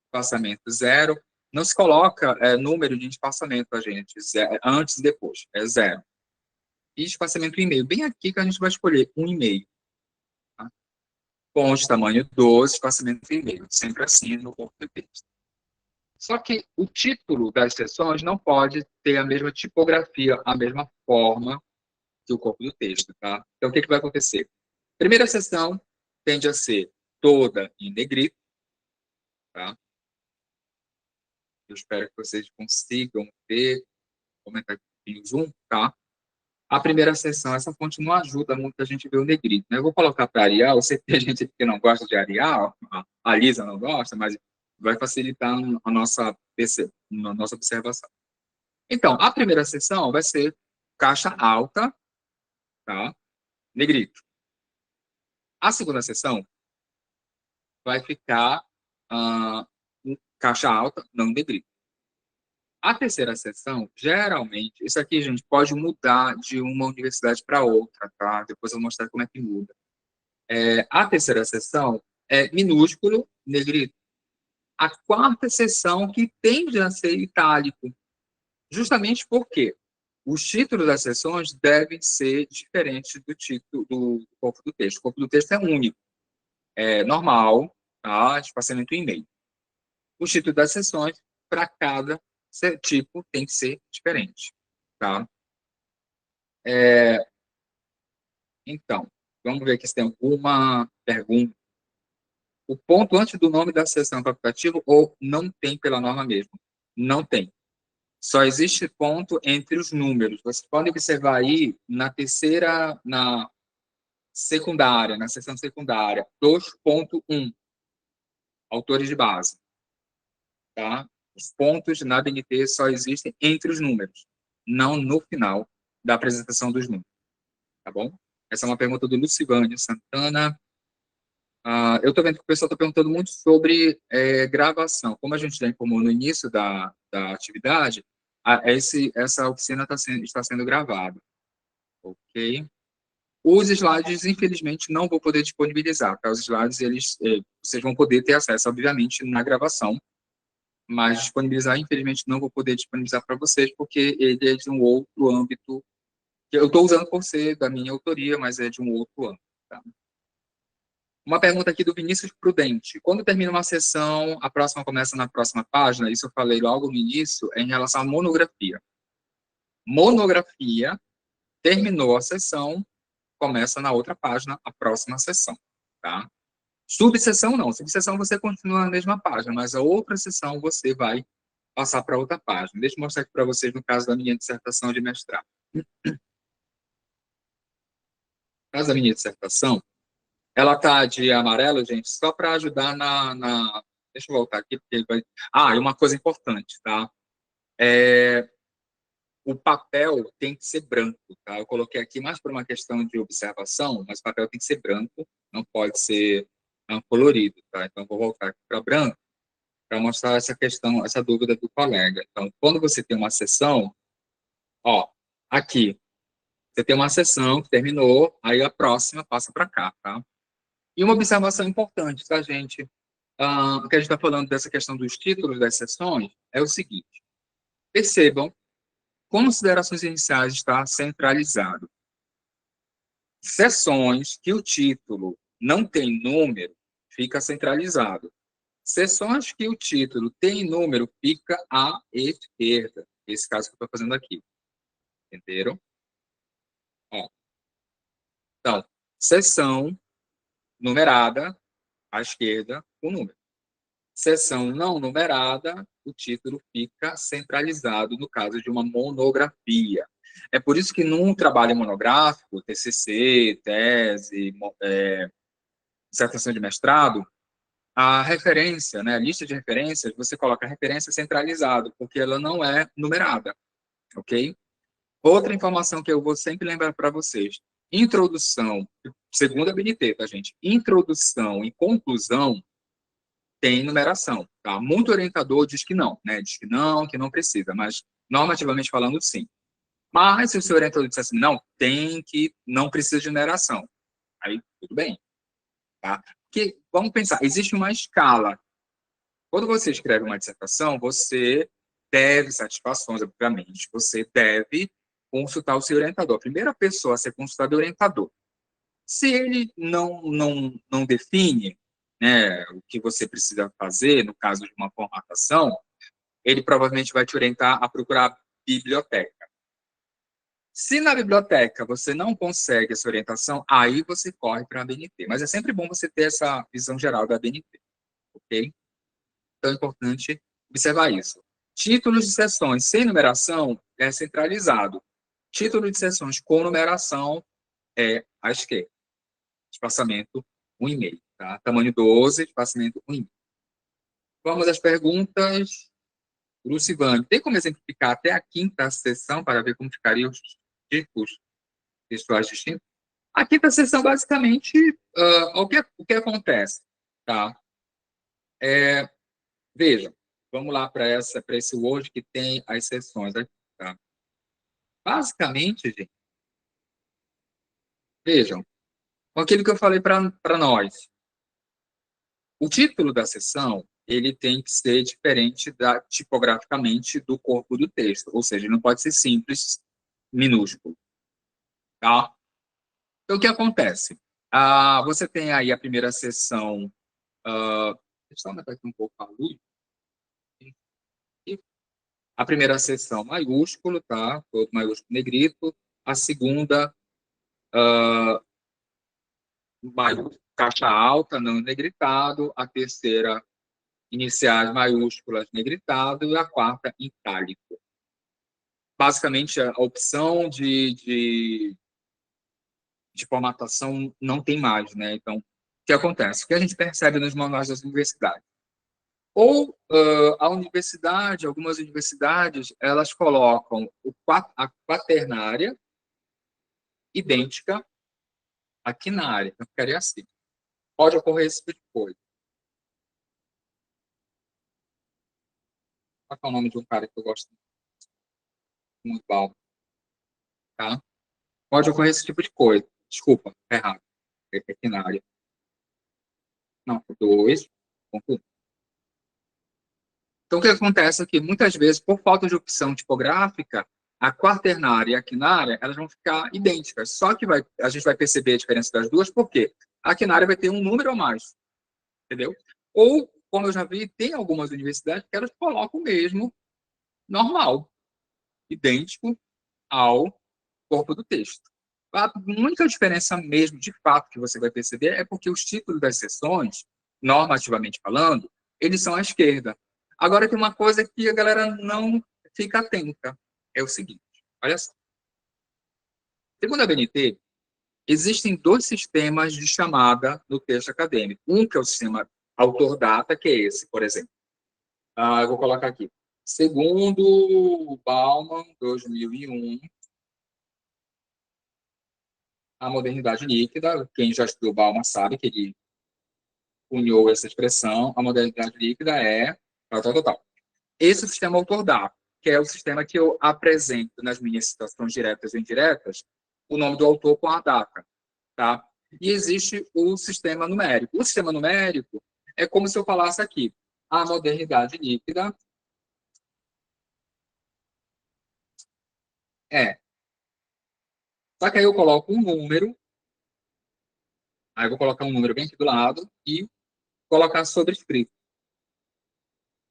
espaçamento 0. Não se coloca número de espaçamento, a gente, antes e depois, é 0. E espaçamento 1,5. Bem aqui que a gente vai escolher 1,5. Tá? Fonte, tamanho 12, espaçamento 1,5. Sempre assim no corpo do texto. Só que o título das sessões não pode ter a mesma tipografia, a mesma forma que o corpo do texto, tá? Então, o que vai acontecer? Primeira sessão tende a ser toda em negrito, tá? Eu espero que vocês consigam ver, aumentar aqui o zoom, tá? A primeira sessão, essa fonte não ajuda muito a gente ver o negrito, né? Eu vou colocar para Arial, você tem gente que não gosta de Arial, a Lisa não gosta, mas vai facilitar na nossa observação. Então, a primeira seção vai ser caixa alta, tá? Negrito. A segunda seção vai ficar caixa alta, não negrito. A terceira seção, geralmente, isso aqui, gente, pode mudar de uma universidade para outra, tá? Depois eu vou mostrar como é que muda. A terceira seção é minúsculo, negrito. A quarta seção que tende a ser itálico, justamente porque os títulos das seções devem ser diferentes do título do corpo do texto. O corpo do texto é único, é normal, tá? Espaçamento em meio. O título das seções, para cada tipo, tem que ser diferente, tá? Então, vamos ver aqui se tem alguma pergunta. O ponto antes do nome da seção facultativo ou não tem pela norma mesmo? Não tem. Só existe ponto entre os números. Você pode observar aí na secundária, na seção secundária, 2.1, autores de base. Tá? Os pontos na BNT só existem entre os números, não no final da apresentação dos números. Tá bom? Essa é uma pergunta do Lucivânio Santana. Eu estou vendo que o pessoal está perguntando muito sobre gravação. Como a gente já informou no início da atividade, essa oficina está sendo gravada. Ok? Os slides, infelizmente, não vou poder disponibilizar. Tá? Os slides, vocês vão poder ter acesso, obviamente, na gravação, mas disponibilizar, infelizmente, não vou poder disponibilizar para vocês, porque ele é de um outro âmbito, que eu estou usando por ser da minha autoria, mas é de um outro âmbito. Tá? Uma pergunta aqui do Vinícius Prudente. Quando termina uma sessão, a próxima começa na próxima página? Isso eu falei logo no início, em relação à monografia. Monografia, terminou a sessão, começa na outra página, a próxima sessão. Tá? Subseção não. Subseção você continua na mesma página, mas a outra sessão você vai passar para outra página. Deixa eu mostrar aqui para vocês no caso da minha dissertação de mestrado. No caso da minha dissertação, ela tá de amarelo, gente, só para ajudar Deixa eu voltar aqui, porque ele vai... e uma coisa importante, tá? O papel tem que ser branco, tá? Eu coloquei aqui mais por uma questão de observação, mas o papel tem que ser branco, não pode ser colorido, tá? Então, vou voltar aqui para branco para mostrar essa questão, essa dúvida do colega. Então, quando você tem uma sessão, aqui, você tem uma sessão que terminou, aí a próxima passa para cá, tá? E uma observação importante, tá, gente? Que a gente está falando dessa questão dos títulos das sessões é o seguinte: percebam, considerações iniciais está centralizado. Sessões que o título não tem número, fica centralizado. Sessões que o título tem número, fica à esquerda. Esse caso que eu estou fazendo aqui. Entenderam? Então, sessão numerada, à esquerda, o número. Seção não numerada, o título fica centralizado no caso de uma monografia. É por isso que num trabalho monográfico, TCC, tese, dissertação de mestrado, a referência, né, a lista de referências, você coloca a referência centralizado, porque ela não é numerada, ok? Outra informação que eu vou sempre lembrar para vocês, introdução, segundo a BNT, tá, gente? Introdução e conclusão tem numeração, tá? Muito orientador diz que não, né? Diz que não precisa, mas normativamente falando, sim. Mas se o seu orientador disser assim, não precisa de numeração, aí tudo bem, tá? Porque, vamos pensar, existe uma escala. Quando você escreve uma dissertação, você deve satisfações, obviamente, você deve consultar o seu orientador. A primeira pessoa a ser consultada é o orientador. Se ele não define, né, o que você precisa fazer, no caso de uma formatação, ele provavelmente vai te orientar a procurar biblioteca. Se na biblioteca você não consegue essa orientação, aí você corre para a BNT. Mas é sempre bom você ter essa visão geral da BNT, ok? Então é importante observar isso. Títulos de sessões sem numeração é centralizado. Título de sessões com numeração é à esquerda. Espaçamento 1,5, Tá? Tamanho 12, espaçamento 1. Vamos às perguntas. Lucivane, tem como exemplificar até a quinta seção para ver como ficariam os tipos textuais distintos? A quinta seção, basicamente, o que acontece? Tá? Vejam, vamos lá para esse Word que tem as seções aqui. Tá? Basicamente, gente, vejam, com aquilo que eu falei para nós, o título da seção ele tem que ser diferente tipograficamente do corpo do texto, ou seja, não pode ser simples, minúsculo. Tá? Então, o que acontece? Você tem aí a primeira seção. Deixa eu aumentar aqui um pouco a luz. A primeira seção maiúsculo, tá? Todo maiúsculo negrito. A segunda, maiúsculo, caixa alta, não negritado. A terceira, iniciais maiúsculas negritado. E a quarta, itálico. Basicamente, a opção de formatação não tem mais, né? Então, o que acontece? O que a gente percebe nos manuais das universidades? Ou a universidade, algumas universidades, elas colocam a quaternária idêntica aqui na área. Então, ficaria assim. Pode ocorrer esse tipo de coisa. Qual é o nome de um cara que eu gosto muito, Paulo? Tá? Pode ocorrer esse tipo de coisa. Desculpa, tá errado. É aqui na área. Não, 2. Então, o que acontece é que, muitas vezes, por falta de opção tipográfica, a quaternária e a quinária, elas vão ficar idênticas. Só que a gente vai perceber a diferença das duas, porque a quinária vai ter um número a mais, entendeu? Ou, como eu já vi, tem algumas universidades que elas colocam mesmo normal, idêntico ao corpo do texto. A única diferença mesmo, de fato, que você vai perceber é porque os títulos das seções, normativamente falando, eles são à esquerda. Agora, tem uma coisa que a galera não fica atenta. É o seguinte, olha só. Segundo a BNT, existem dois sistemas de chamada no texto acadêmico. Um que é o sistema autor-data, que é esse, por exemplo. Eu vou colocar aqui. Segundo Bauman, 2001, a modernidade líquida, quem já estudou Bauman sabe que ele cunhou essa expressão, a modernidade líquida é tal, tal, tal, tal. Esse é o sistema autor-data, que é o sistema que eu apresento nas minhas citações diretas e indiretas, o nome do autor com a data, tá? E existe o sistema numérico. O sistema numérico é como se eu falasse aqui, a modernidade líquida é. Só que aí eu coloco um número, aí eu vou colocar um número bem aqui do lado e colocar sobrescrito.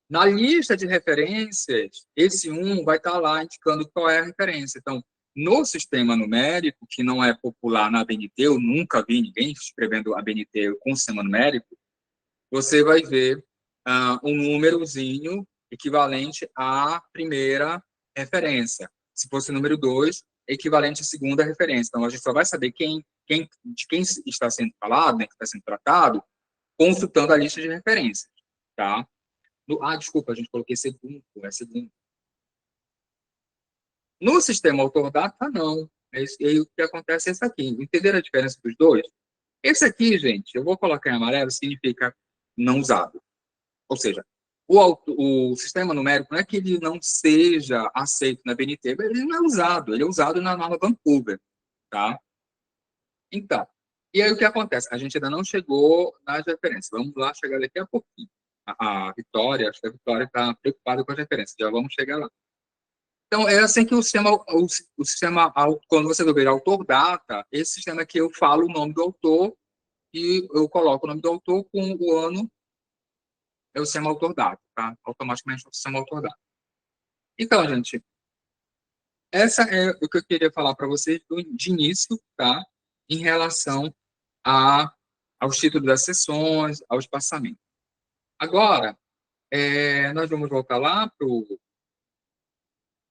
Na lista de referências, esse 1 vai estar lá indicando qual é a referência. Então, no sistema numérico, que não é popular na ABNT, eu nunca vi ninguém escrevendo ABNT com sistema numérico, você vai ver um númerozinho equivalente à primeira referência. Se fosse o número 2, equivalente à segunda referência. Então, a gente só vai saber de quem está sendo falado, né, que está sendo tratado, consultando a lista de referências. Tá? Desculpa, a gente coloquei segundo, é segundo. No sistema autor-data, não. E aí, o que acontece é isso aqui. Entenderam a diferença dos dois? Esse aqui, gente, eu vou colocar em amarelo, significa não usado. Ou seja, o sistema numérico não é que ele não seja aceito na BNT, mas ele não é usado. Ele é usado na norma Vancouver. Tá? Então, e aí o que acontece? A gente ainda não chegou nas referências. Vamos lá chegar daqui a pouquinho. A Vitória, acho que a Vitória está preocupada com as referências. Já vamos chegar lá. Então, é assim que o sistema, quando você vai ver autor data, esse sistema que eu falo o nome do autor e eu coloco o nome do autor com o ano, é o sistema autor data, tá? Automaticamente é o sistema autor data. Então, gente, essa é o que eu queria falar para vocês de início, tá? Em relação aos títulos das sessões, ao espaçamento. Agora, nós vamos voltar lá para o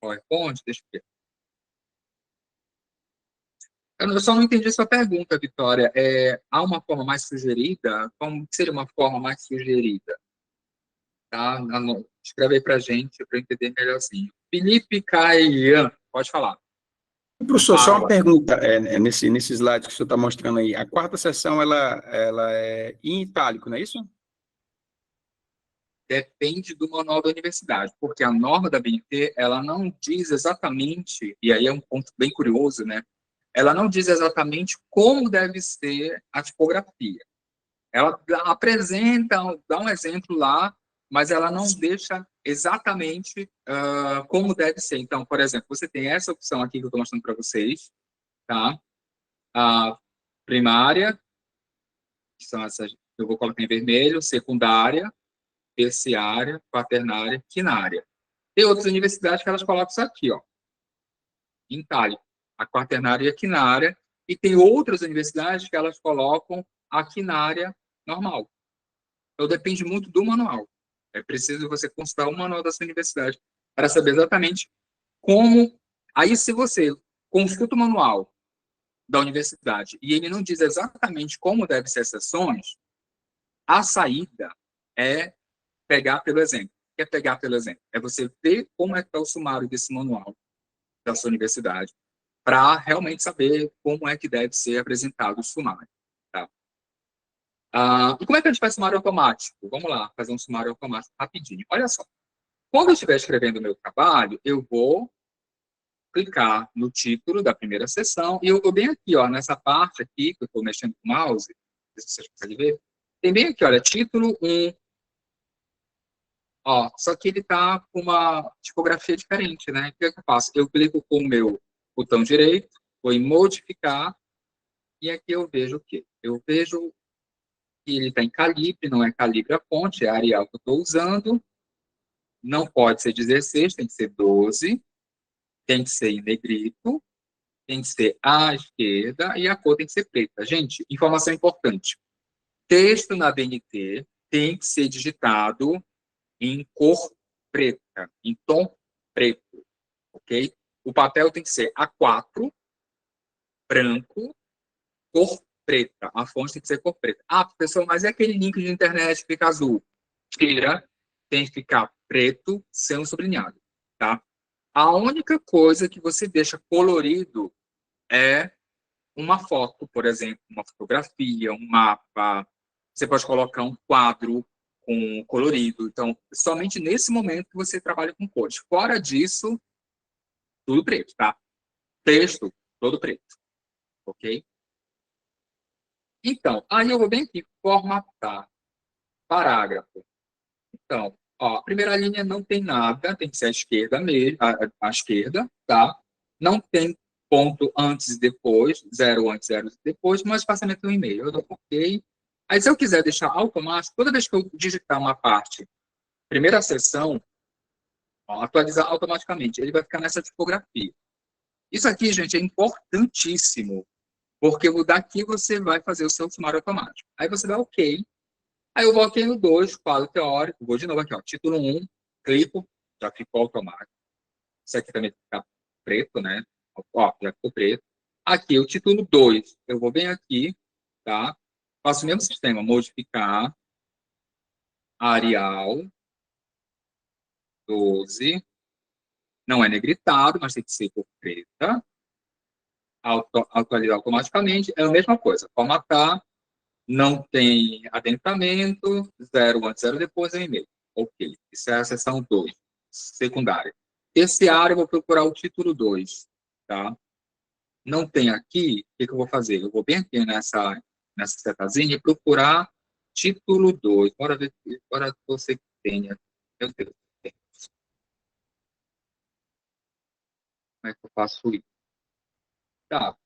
PowerPoint, deixa eu ver. Eu só não entendi a sua pergunta, Vitória. Há uma forma mais sugerida? Como que seria uma forma mais sugerida? Tá? Escreve aí para gente, para eu entender melhorzinho. Felipe Caian, pode falar. Professor, só uma Fala. pergunta, nesse slide que o senhor está mostrando aí, a quarta seção, ela é em itálico, não é isso? Depende do manual da universidade, porque a norma da BNT, ela não diz exatamente, e aí é um ponto bem curioso, né? Ela não diz exatamente como deve ser a tipografia. Ela apresenta, dá um exemplo lá, mas ela não deixa exatamente como deve ser. Então, por exemplo, você tem essa opção aqui que eu estou mostrando para vocês, tá? A primária, que são essas, eu vou colocar em vermelho, secundária, terciária, quaternária, quinária. Tem outras universidades que elas colocam isso aqui, ó, em itálico, a quaternária e a quinária, e tem outras universidades que elas colocam a quinária normal. Então, depende muito do manual. É preciso você consultar o manual da sua universidade para saber exatamente como... Aí, se você consulta o manual da universidade e ele não diz exatamente como devem ser as sessões, a saída é pegar pelo exemplo. O que é pegar pelo exemplo? É você ver como é que está o sumário desse manual da sua universidade para realmente saber como é que deve ser apresentado o sumário. Tá? E como é que a gente faz sumário automático? Vamos lá, fazer um sumário automático rapidinho. Olha só. Quando eu estiver escrevendo o meu trabalho, eu vou clicar no título da primeira sessão e eu vou bem aqui, ó, nessa parte aqui que eu estou mexendo com o mouse, não sei se vocês conseguem ver, tem bem aqui, olha, título 1, ó, só que ele está com uma tipografia diferente, né? O que é que eu faço? Eu clico com o meu botão direito, vou em modificar e aqui eu vejo o quê? Eu vejo que ele está em calibre, não é calibre a fonte, é a Arial que eu estou usando, não pode ser 16, tem que ser 12, tem que ser em negrito, tem que ser à esquerda e a cor tem que ser preta. Gente, informação importante. Texto na BNT tem que ser digitado em cor preta, em tom preto, ok? O papel tem que ser A4, branco, cor preta. A fonte tem que ser cor preta. Ah, professor, mas é aquele link de internet que fica azul. Tira, tem que ficar preto, sendo sublinhado, tá? A única coisa que você deixa colorido é uma foto, por exemplo, uma fotografia, um mapa. Você pode colocar um quadro com colorido. Então, somente nesse momento que você trabalha com cores. Fora disso, tudo preto, tá? Texto, todo preto, ok? Então, aí eu vou bem aqui, formatar, parágrafo. Então, ó, a primeira linha não tem nada, tem que ser à esquerda mesmo, à esquerda, tá? Não tem ponto antes e depois, zero antes, zero depois, mas espaçamento no e-mail. Eu dou OK. Aí, se eu quiser deixar automático, toda vez que eu digitar uma parte, primeira seção, ó, atualizar automaticamente, ele vai ficar nessa tipografia. Isso aqui, gente, é importantíssimo, porque daqui você vai fazer o seu sumário automático. Aí você dá OK. Aí eu vou aqui no 2, quadro teórico, vou de novo aqui, ó, título 1, clico, já ficou automático. Isso aqui também fica preto, né? Ó, já ficou preto. Aqui, o título 2, eu vou bem aqui, tá? Faço o mesmo sistema, modificar, Arial, 12, não é negritado, mas tem que ser cor preta, atualizar automaticamente, é a mesma coisa, formatar, não tem adentramento, zero antes, zero depois, é um e-mail. Ok, isso é a seção 2, secundária. Terciário, eu vou procurar o título 2, tá? Não tem aqui, o que eu vou fazer? Eu vou bem aqui nessa setazinha e procurar título 2. Bora ver, bora você que tenha. Meu Deus, como é que eu faço isso? Tá.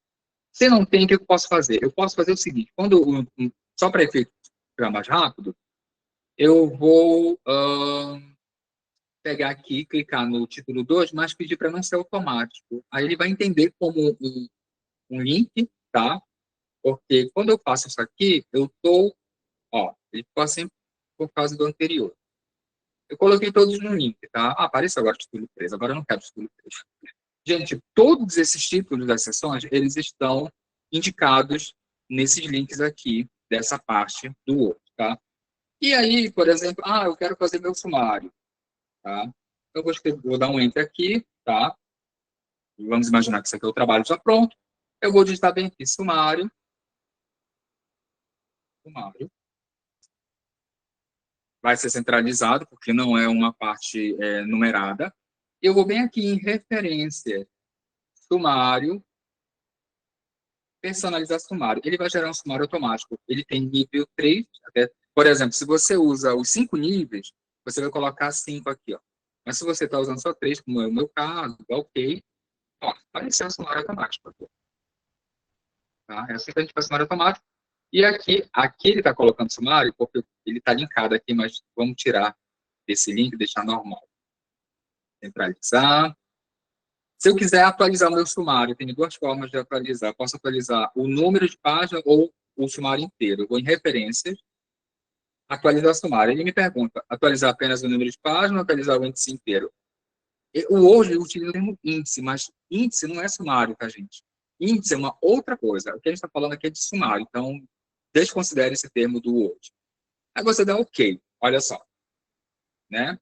Se não tem, o que eu posso fazer? Eu posso fazer o seguinte, só para efeito ficar mais rápido, eu vou pegar aqui, clicar no título 2, mas pedir para não ser automático. Aí ele vai entender como um link, tá? Porque quando eu faço isso aqui, eu estou, ó, ele ficou assim por causa do anterior. Eu coloquei todos no link, tá? Ah, apareceu agora o título 3, agora eu não quero o título 3. Gente, todos esses títulos das sessões, eles estão indicados nesses links aqui, dessa parte do Word, tá? E aí, por exemplo, eu quero fazer meu sumário, tá? Eu vou dar um Enter aqui, tá? Vamos imaginar que isso aqui é o trabalho já pronto. Eu vou digitar bem aqui, sumário. Vai ser centralizado, porque não é uma parte numerada. Eu vou bem aqui em referência, sumário, personalizar sumário. Ele vai gerar um sumário automático. Ele tem nível 3, até, por exemplo, se você usa os 5 níveis, você vai colocar 5 aqui, ó. Mas se você está usando só 3, como é o meu caso, tá ok, ó, apareceu o sumário automático. Tá? É assim que a gente faz sumário automático. E aqui ele está colocando sumário, porque ele está linkado aqui, mas vamos tirar desse link e deixar normal. Centralizar. Se eu quiser atualizar o meu sumário, tem duas formas de atualizar. Posso atualizar o número de página ou o sumário inteiro. Eu vou em referências, atualizar sumário. Ele me pergunta, atualizar apenas o número de página ou atualizar o índice inteiro? Hoje eu utilizo o termo índice, mas índice não é sumário, tá, gente? Índice é uma outra coisa. O que a gente está falando aqui é de sumário. Então, desconsidere esse termo do Word. Aí você dá OK. Olha só. Né?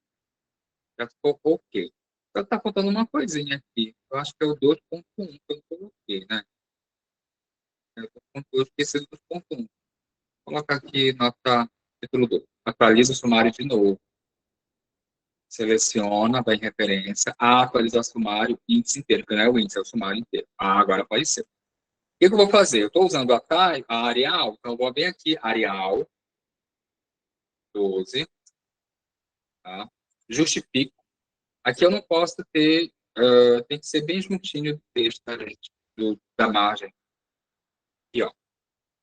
Já ficou OK. Só está faltando uma coisinha aqui. Eu acho que é o 2.1 que eu não coloquei, né? Eu esqueci do 2.1. Vou colocar aqui nota título 2. Atualiza o sumário de novo. Seleciona, vai em referência, atualizar sumário, índice inteiro, que não é o índice, é o sumário inteiro. Agora apareceu. O que eu vou fazer? Eu estou usando a Arial, então eu vou bem aqui, Arial 12, tá? Justifico. Aqui eu não posso ter, tem que ser bem juntinho do texto, tá, gente? Da margem. Aqui, ó.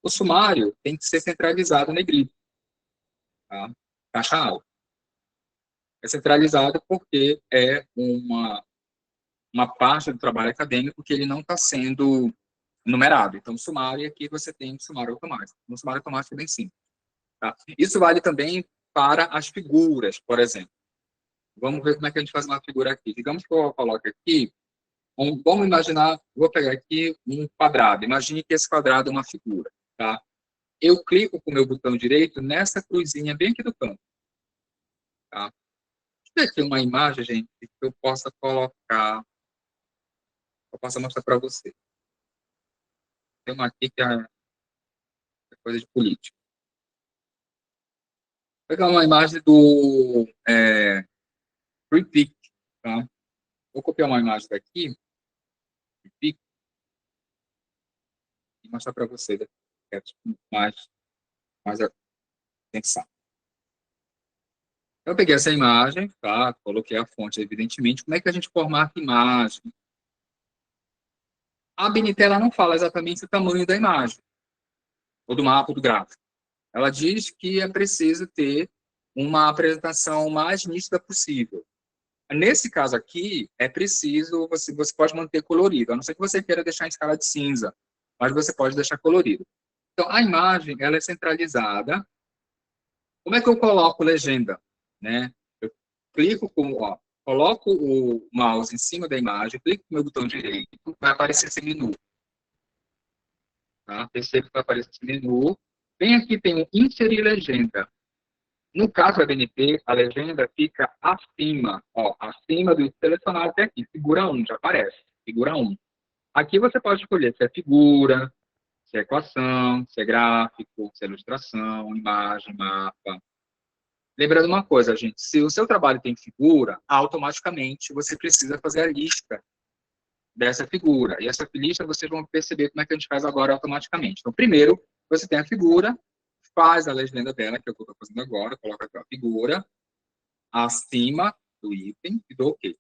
O sumário tem que ser centralizado no negrito, tá? Caixa alta. É centralizado porque é uma parte do trabalho acadêmico que ele não está sendo numerado. Então, sumário, e aqui você tem sumário automático. Um sumário automático é bem simples. Tá? Isso vale também para as figuras, por exemplo. Vamos ver como é que a gente faz uma figura aqui. Digamos que eu coloque aqui, vamos imaginar, vou pegar aqui um quadrado. Imagine que esse quadrado é uma figura. Tá? Eu clico com o meu botão direito nessa cruzinha bem aqui do canto. Tá? Deixa eu ver aqui uma imagem, gente, que eu possa colocar, eu possa mostrar para você. Tem uma aqui que é coisa de política. Vou pegar uma imagem do Free Pick, tá? Vou copiar uma imagem daqui, Free Pick, e mostrar para você mais atenção. Eu peguei essa imagem, tá? Coloquei a fonte, evidentemente. Como é que a gente formata a imagem? A BNT ela não fala exatamente o tamanho da imagem, ou do mapa, ou do gráfico. Ela diz que é preciso ter uma apresentação mais nítida possível. Nesse caso aqui, é preciso, você pode manter colorido, a não ser que você queira deixar em escala de cinza, mas você pode deixar colorido. Então, a imagem, ela é centralizada. Como é que eu coloco legenda? Né? Eu clico, coloco o mouse em cima da imagem, clico com o meu botão direito, vai aparecer esse menu. Tá? Percebe que vai aparecer esse menu. Bem aqui tem o inserir legenda. No caso da BNT, a legenda fica acima, acima do selecionado até aqui. Figura 1, já aparece. Figura 1. Aqui você pode escolher se é figura, se é equação, se é gráfico, se é ilustração, imagem, mapa. Lembrando uma coisa, gente, se o seu trabalho tem figura, automaticamente você precisa fazer a lista dessa figura. E essa lista vocês vão perceber como é que a gente faz agora automaticamente. Então, primeiro, você tem a figura, faz a legenda dela, que é o que eu estou fazendo agora, coloca aqui a figura, acima do item e dou OK.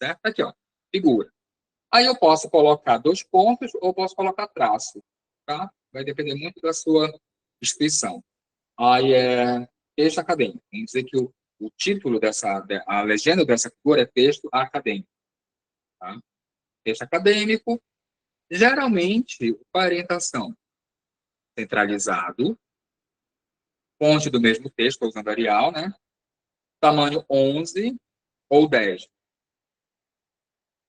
Certo? Aqui, ó, figura. Aí eu posso colocar 2 pontos ou posso colocar traço, tá? Vai depender muito da sua instituição. Aí é texto acadêmico. Vamos dizer que o título a legenda dessa figura é texto acadêmico. Tá? Texto acadêmico, geralmente, orientação centralizado, fonte do mesmo texto, estou usando Arial, né? Tamanho 11 ou 10.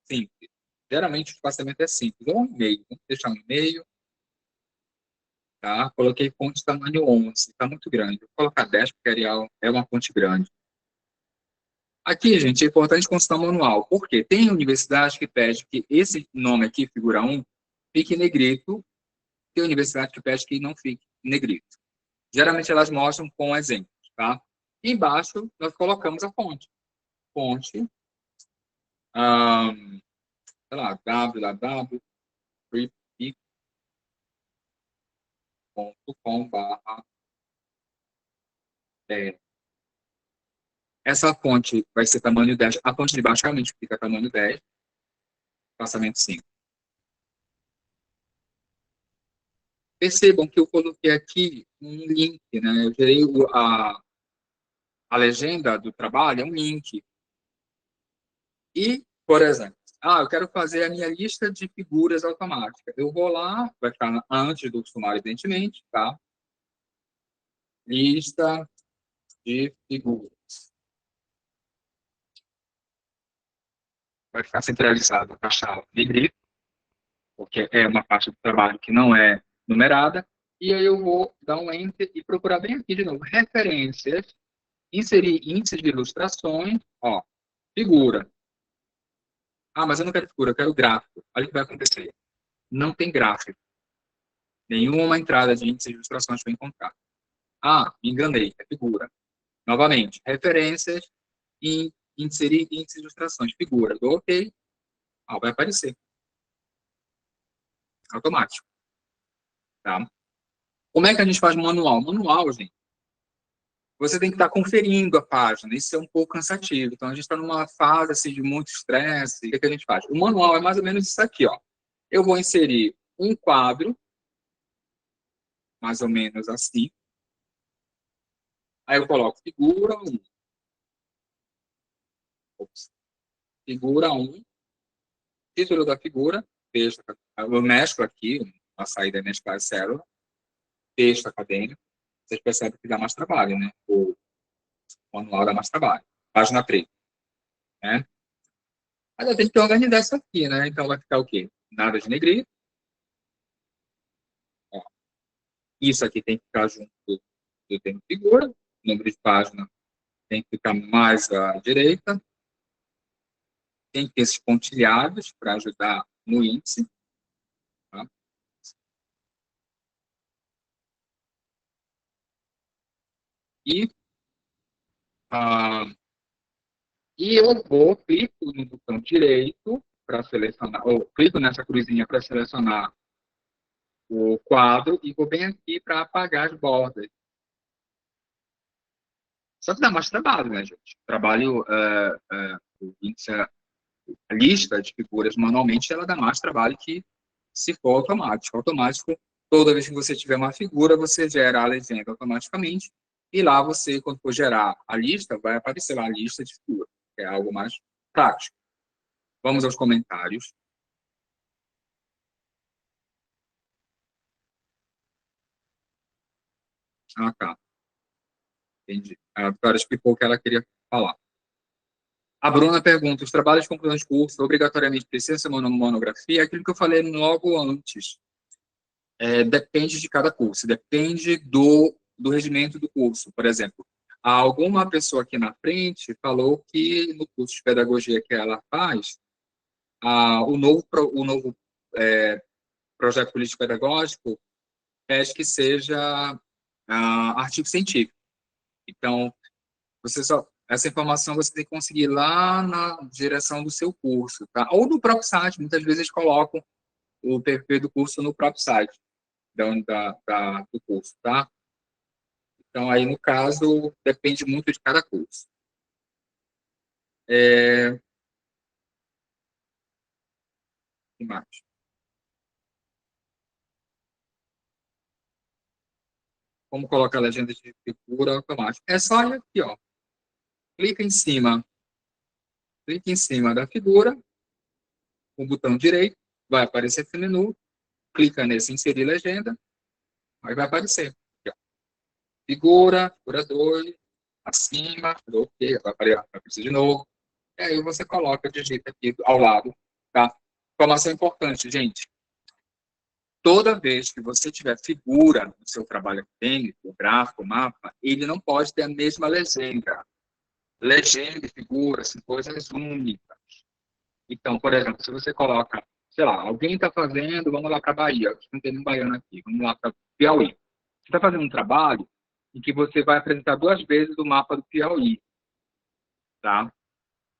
Simples. Geralmente o espaçamento é simples, ou 1,5. Vamos deixar 1,5. tá? Coloquei fonte tamanho 11, está muito grande. Vou colocar 10, porque Arial é uma fonte grande. Aqui, gente, é importante consultar o manual. Por quê? Tem universidade que pede que esse nome aqui, figura 1, fique em negrito, tem universidade que pede que não fique em negrito. Geralmente, elas mostram com exemplos, tá? E embaixo, nós colocamos a fonte. Fonte, sei lá, www.freepik.com/. Essa fonte vai ser tamanho 10. A fonte de baixo realmente fica tamanho 10, espaçamento 5. Percebam que eu coloquei aqui um link, né? Eu gerei a legenda do trabalho, é um link. E, por exemplo, eu quero fazer a minha lista de figuras automática. Eu vou lá, vai ficar antes do sumário, evidentemente, tá? Lista de figuras. Vai ficar centralizado a caixa negrito, porque é uma parte do trabalho que não é numerada. E aí eu vou dar um Enter e procurar bem aqui de novo. Referências, inserir índice de ilustrações, ó, figura. Mas eu não quero figura, eu quero gráfico. Olha o que vai acontecer. Não tem gráfico. Nenhuma entrada de índice de ilustrações foi encontrada. Me enganei, é figura. Novamente, referências e inserir índice de ilustrações. Figura, dou OK. Vai aparecer. Automático. Tá? Como é que a gente faz manual? Manual, gente, você tem que estar conferindo a página. Isso é um pouco cansativo. Então, a gente está numa fase assim, de muito estresse. O que a gente faz? O manual é mais ou menos isso aqui. Ó. Eu vou inserir um quadro, mais ou menos assim. Aí eu coloco figura 1. Figura 1. Título da figura. Texto. Eu mesclo aqui. A saída é mesclar a célula. Texto acadêmico. Vocês percebem que dá mais trabalho, né? O manual dá mais trabalho. Página 3. Né? Mas eu tenho que organizar isso aqui, né? Então vai ficar o quê? Nada de negrito. Ó. Isso aqui tem que ficar junto do termo figura. Número de página tem que ficar mais à direita. Tem que ter esses pontilhados para ajudar no índice. Tá? E eu clico no botão direito para selecionar, ou clico nessa cruzinha para selecionar o quadro e vou bem aqui para apagar as bordas. Só que dá mais trabalho, né, gente? Trabalho, o índice, a lista de figuras manualmente, ela dá mais trabalho que se for automático. Automático, toda vez que você tiver uma figura, você gera a legenda automaticamente e lá você, quando for gerar a lista, vai aparecer lá a lista de figuras, que é algo mais prático. Vamos aos comentários. Tá. Entendi. A Vitória explicou o que ela queria falar. A Bruna pergunta, os trabalhos de conclusão de curso obrigatoriamente precisam ser uma monografia? É aquilo que eu falei logo antes. Depende de cada curso, depende do regimento do curso. Por exemplo, alguma pessoa aqui na frente falou que no curso de pedagogia que ela faz, o novo projeto político pedagógico pede que seja artigo científico. Então, essa informação você tem que conseguir lá na direção do seu curso, tá? Ou no próprio site, muitas vezes eles colocam o perfil do curso no próprio site do curso, tá? Então, aí, no caso, depende muito de cada curso. Que mais? Como colocar a legenda de figura automática? É só ir aqui, ó. Clica em cima da figura, com o botão direito, vai aparecer esse menu, clica nesse inserir legenda, aí vai aparecer. Aqui, ó. Figura 2, acima, ok, vai aparecer de novo. E aí você coloca, digita aqui ao lado, tá? Informação importante, gente. Toda vez que você tiver figura no seu trabalho acadêmico, o gráfico, o mapa, ele não pode ter a mesma legenda. Legenda e figura são coisas únicas. Então, por exemplo, se você coloca, sei lá, alguém está fazendo, vamos lá para a Bahia, não tem nenhum baiano aqui, vamos lá para Piauí. Você está fazendo um trabalho em que você vai apresentar 2 vezes o mapa do Piauí, tá?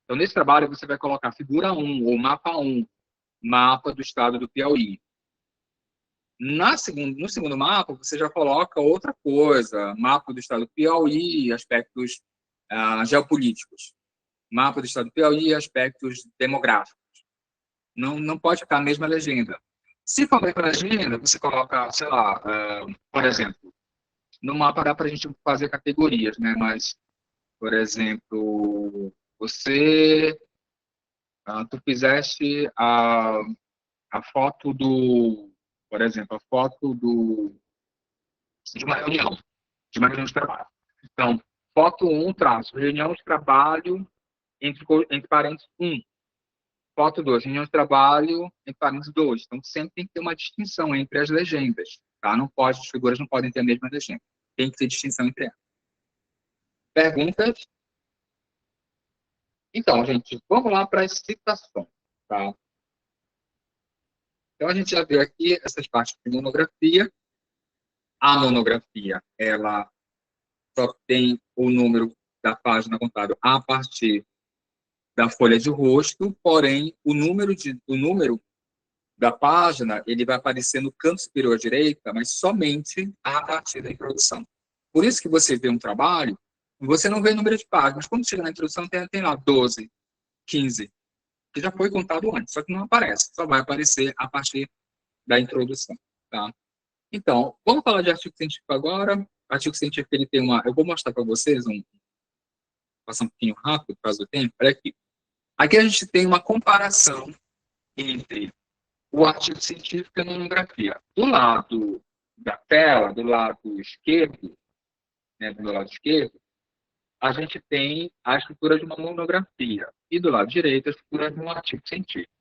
Então, nesse trabalho, você vai colocar figura 1 ou mapa 1, mapa do estado do Piauí. No segundo mapa, você já coloca outra coisa, mapa do estado do Piauí, aspectos geopolíticos. Mapa do estado do Piauí, aspectos demográficos. Não pode ficar a mesma legenda. Se for a mesma legenda, você coloca, sei lá, por exemplo, no mapa dá para a gente fazer categorias, né? Mas, por exemplo, tu fizeste a foto por exemplo, a foto de uma reunião de trabalho. Então, foto 1, traço, reunião de trabalho, entre parênteses 1. Foto 2, reunião de trabalho, entre parênteses 2. Então, sempre tem que ter uma distinção entre as legendas, tá? As figuras não podem ter a mesma legenda. Tem que ter distinção entre elas. Perguntas? Então, gente, vamos lá para as citações, tá? Então, a gente já viu aqui essas partes de monografia. A monografia, ela só tem o número da página contado a partir da folha de rosto, porém, o número da página ele vai aparecer no canto superior à direita, mas somente a partir da introdução. Por isso que você vê um trabalho, você não vê o número de páginas. Quando chega na introdução, tem lá 12, 15, que já foi contado antes, só que não aparece, só vai aparecer a partir da introdução, tá? Então, vamos falar de artigo científico agora. O artigo científico, ele tem uma... Eu vou mostrar para vocês, passar um pouquinho rápido, por causa do tempo. Olha aqui. Aqui a gente tem uma comparação entre o artigo científico e a monografia. Do lado da tela, do lado esquerdo, né, do lado esquerdo, a gente tem a estrutura de uma monografia. E do lado direito, a estrutura de um artigo científico.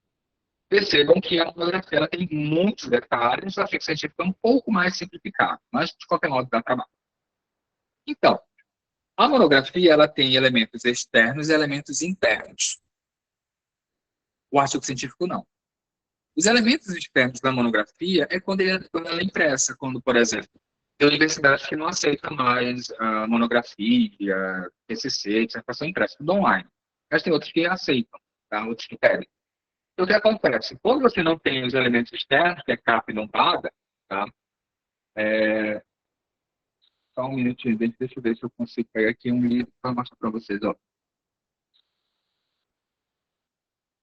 Percebam que a monografia ela tem muitos detalhes, o artigo científico é um pouco mais simplificado, mas de qualquer modo dá trabalho. Então, a monografia ela tem elementos externos e elementos internos. O artigo científico não. Os elementos externos da monografia é quando ela é impressa, quando, por exemplo, tem universidades que não aceitam mais a monografia, TCC, dissertação impressa, tudo online. Mas tem outros que aceitam, tá? Outros que pedem. Então, o que acontece? Quando você não tem os elementos externos, que é capa e lombada, tá? Só um minutinho, deixa eu ver se eu consigo pegar aqui um livro para mostrar para vocês. Ó.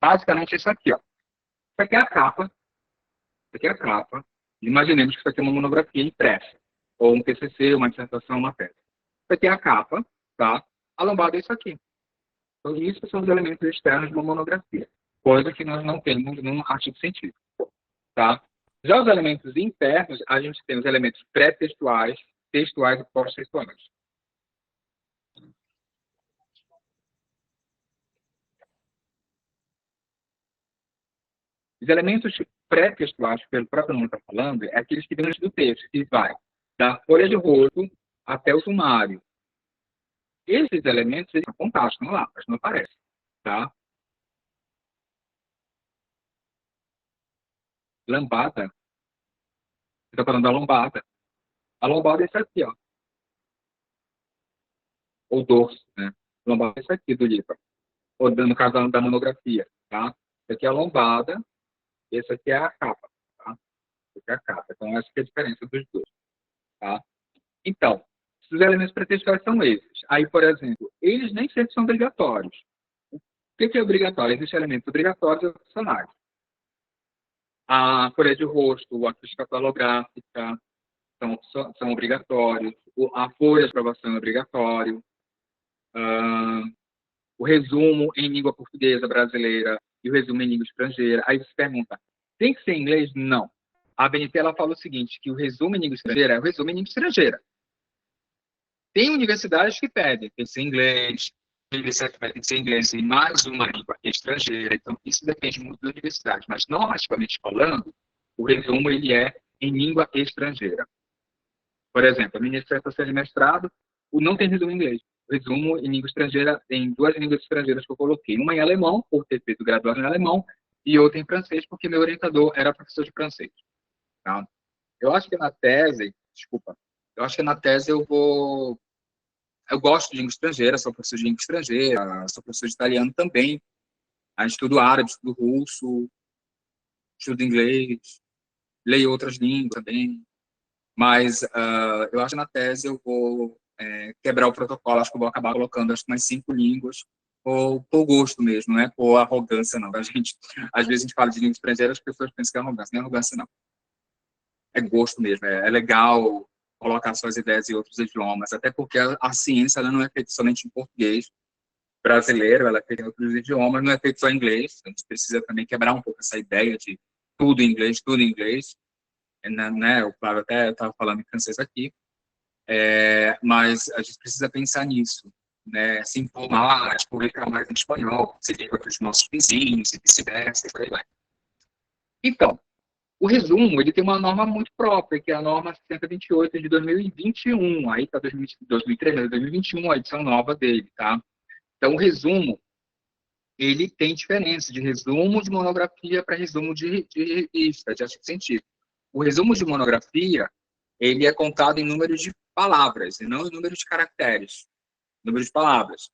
Basicamente, isso aqui. Ó. Isso aqui é a capa. Isso aqui é a capa. Imaginemos que isso aqui é uma monografia impressa. Ou um TCC, uma dissertação, uma tese. Isso aqui é a capa, tá? A lombada é isso aqui. Então, isso são os elementos externos de uma monografia. Coisa que nós não temos num artigo científico, tá? Já os elementos internos, a gente tem os elementos pré-textuais, textuais e pós-textuais. Os elementos pré-textuais, pelo próprio nome está falando, é aqueles que vêm antes do texto, que vai da folha de rosto até o sumário. Esses elementos eles são fantásticos lá, mas não aparecem, tá? Lambada. Você está falando da lombada. A lombada é isso aqui, ó. Ou dorso, né? A lombada é isso aqui do livro. Ou no caso da monografia, tá? Isso aqui é a lombada, e esse aqui é a capa, tá? Esse aqui é a capa. Então, essa é a diferença dos dois, tá? Então, os elementos pretextuais são esses. Aí, por exemplo, eles nem sempre são obrigatórios. O que é obrigatório? Existem elementos obrigatórios e opcionais. A folha de rosto, a ficha catalográfica são obrigatórios. A folha de aprovação é obrigatório. O resumo em língua portuguesa brasileira e o resumo em língua estrangeira. Aí você pergunta, tem que ser em inglês? Não. A BNT ela fala o seguinte, que o resumo em língua estrangeira é o resumo em língua estrangeira. Tem universidades que pedem, tem que ser inglês, tem que ser inglês em mais uma língua estrangeira, então isso depende muito da universidade, mas normativamente falando, o resumo ele é em língua estrangeira. Por exemplo, a minha dissertação de mestrado, não tem resumo em inglês. O resumo em língua estrangeira, em duas línguas estrangeiras que eu coloquei. Uma em alemão, por ter feito graduação em alemão, e outra em francês, porque meu orientador era professor de francês. Tá? Eu acho que na tese, desculpa, eu acho que na tese eu gosto de língua estrangeira, sou professor de língua estrangeira, sou professor de italiano também, aí estudo árabe, estudo russo, estudo inglês, leio outras línguas também, mas eu acho que na tese eu vou quebrar o protocolo, acho que eu vou acabar colocando acho que umas 5 línguas, ou por gosto mesmo, não é por arrogância não, às vezes a gente fala de língua estrangeira, as pessoas pensam que é arrogância, não é arrogância não, é gosto mesmo, é legal colocar suas ideias em outros idiomas, até porque a ciência ela não é feita somente em português brasileiro, ela é feita em outros idiomas, não é feita só em inglês, a gente precisa também quebrar um pouco essa ideia de tudo em inglês, né? Eu, claro, até estava falando em francês aqui, mas a gente precisa pensar nisso, né? Se informar, publicar mais em espanhol, se liga para os nossos vizinhos, e vice-versa, e por aí vai. Então, o resumo, ele tem uma norma muito própria, que é a norma 628 de 2021, aí está 2003, 2021, a edição nova dele, tá? Então, o resumo, ele tem diferença de resumo de monografia para resumo de revista, de artigo científico. O resumo de monografia, ele é contado em número de palavras, e não em número de caracteres, número de palavras.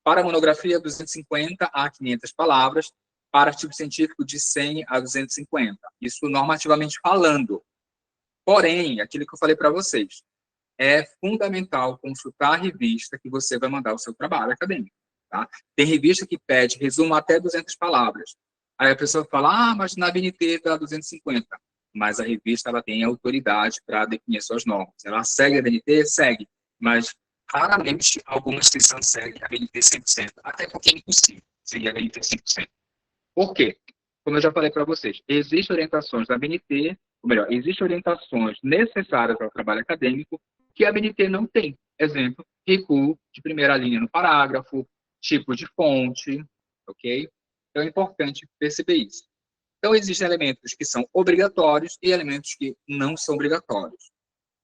Para a monografia, 250 a 500 palavras, para artigo científico, de 100 a 250. Isso normativamente falando. Porém, aquilo que eu falei para vocês, é fundamental consultar a revista que você vai mandar o seu trabalho acadêmico. Tá? Tem revista que pede resumo até 200 palavras. Aí a pessoa fala, mas na BNT está 250. Mas a revista ela tem autoridade para definir suas normas. Ela segue a BNT? Segue. Mas raramente alguma instituição segue a BNT 100%. Até porque é impossível seguir a BNT 100%. Por quê? Como eu já falei para vocês, existem orientações da BNT, ou melhor, existem orientações necessárias ao trabalho acadêmico que a BNT não tem. Exemplo, recuo de primeira linha no parágrafo, tipo de fonte, ok? Então é importante perceber isso. Então existem elementos que são obrigatórios e elementos que não são obrigatórios.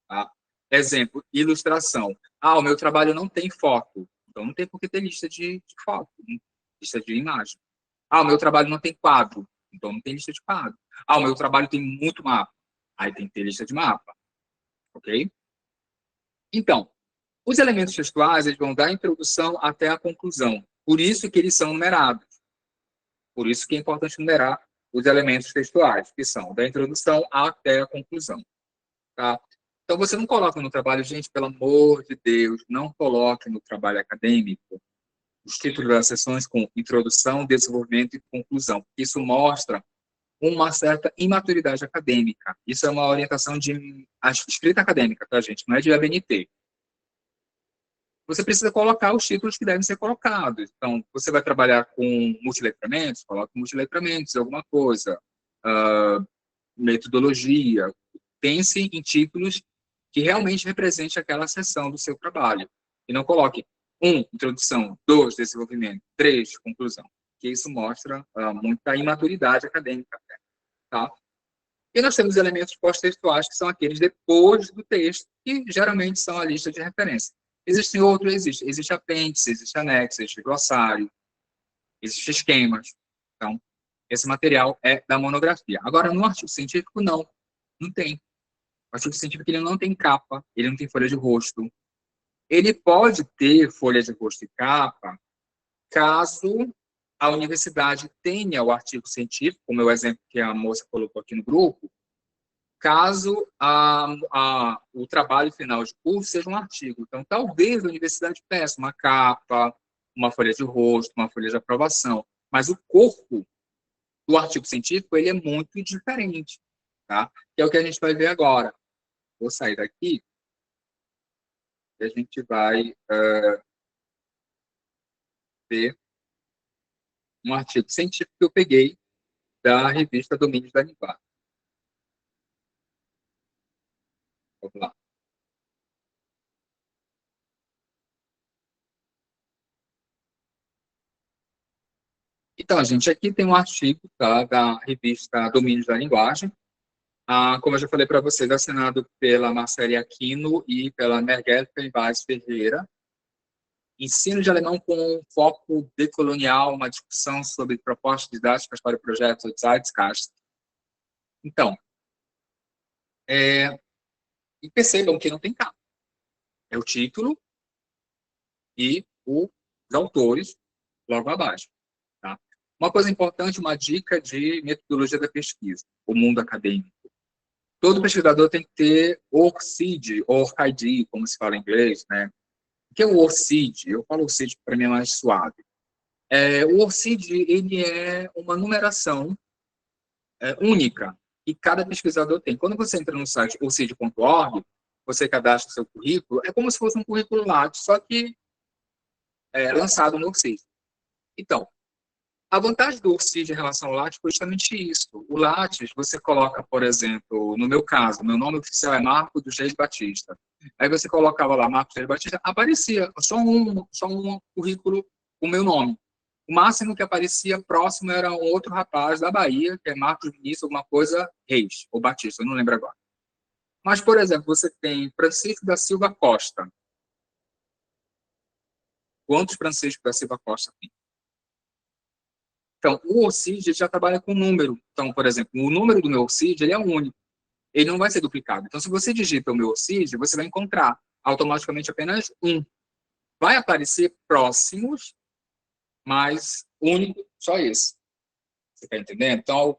Tá? Exemplo, ilustração. O meu trabalho não tem foto, então não tem por que ter lista de foto, lista de imagem. O meu trabalho não tem quadro, então não tem lista de quadro. O meu trabalho tem muito mapa, aí tem que ter lista de mapa, ok? Então, os elementos textuais eles vão da introdução até a conclusão. Por isso que eles são numerados. Por isso que é importante numerar os elementos textuais, que são da introdução até a conclusão. Tá? Então, você não coloca no trabalho, gente, pelo amor de Deus, não coloque no trabalho acadêmico os títulos das sessões com introdução, desenvolvimento e conclusão. Isso mostra uma certa imaturidade acadêmica. Isso é uma orientação de escrita acadêmica, tá, gente? Não é de ABNT. Você precisa colocar os títulos que devem ser colocados. Então, você vai trabalhar com multiletramentos, coloca multiletramentos, alguma coisa. Metodologia. Pense em títulos que realmente representem aquela seção do seu trabalho. E não coloque 1, introdução, 2, desenvolvimento, 3, conclusão. Que isso mostra muita imaturidade acadêmica. Tá? E nós temos elementos pós-textuais, que são aqueles depois do texto, que geralmente são a lista de referência. Existem outros, existe apêndice, existe anexo, existe glossário, existem esquemas. Então, esse material é da monografia. Agora, no artigo científico, não tem. O artigo científico ele não tem capa, ele não tem folha de rosto. Ele pode ter folha de rosto e capa, caso a universidade tenha o artigo científico, como é o exemplo que a moça colocou aqui no grupo, caso o trabalho final de curso seja um artigo. Então, talvez a universidade peça uma capa, uma folha de rosto, uma folha de aprovação, mas o corpo do artigo científico ele é muito diferente, tá? Que é o que a gente vai ver agora. Vou sair daqui e a gente vai ver um artigo científico que eu peguei da revista Domínios da Linguagem. Vamos lá. Então, gente, aqui tem um artigo tá, da revista Domínios da Linguagem, Como eu já falei para vocês, assinado pela Marcele Aquino e pela Merguete Vaz Ferreira. Ensino de alemão com um foco decolonial, uma discussão sobre propostas didáticas para o projeto Zeitgeist. Então, e percebam que não tem capa. É o título e os autores logo abaixo. Tá? Uma coisa importante, uma dica de metodologia da pesquisa, o mundo acadêmico. Todo pesquisador tem que ter ORCID, ou ORCID, como se fala em inglês, né? O que é o ORCID? Eu falo ORCID para mim é mais suave. O ORCID, ele é uma numeração única, que cada pesquisador tem. Quando você entra no site orcid.org, você cadastra o seu currículo, é como se fosse um currículo Lattes, só que lançado no ORCID. Então, a vantagem do ORCID em relação ao Lattes foi justamente isso. O Lattes, você coloca, por exemplo, no meu caso, meu nome oficial é Marco dos Reis Batista. Aí você colocava lá Marco dos Reis Batista, aparecia só um currículo, o meu nome. O máximo que aparecia próximo era um outro rapaz da Bahia, que é Marcos Vinícius, alguma coisa, Reis, ou Batista, eu não lembro agora. Mas, por exemplo, você tem Francisco da Silva Costa. Quantos Francisco da Silva Costa tem? Então, o ORCID já trabalha com número. Então, por exemplo, o número do meu ORCID, ele é único. Ele não vai ser duplicado. Então, se você digita o meu ORCID, você vai encontrar automaticamente apenas um. Vai aparecer próximos, mas único, só esse. Você está entendendo? Então,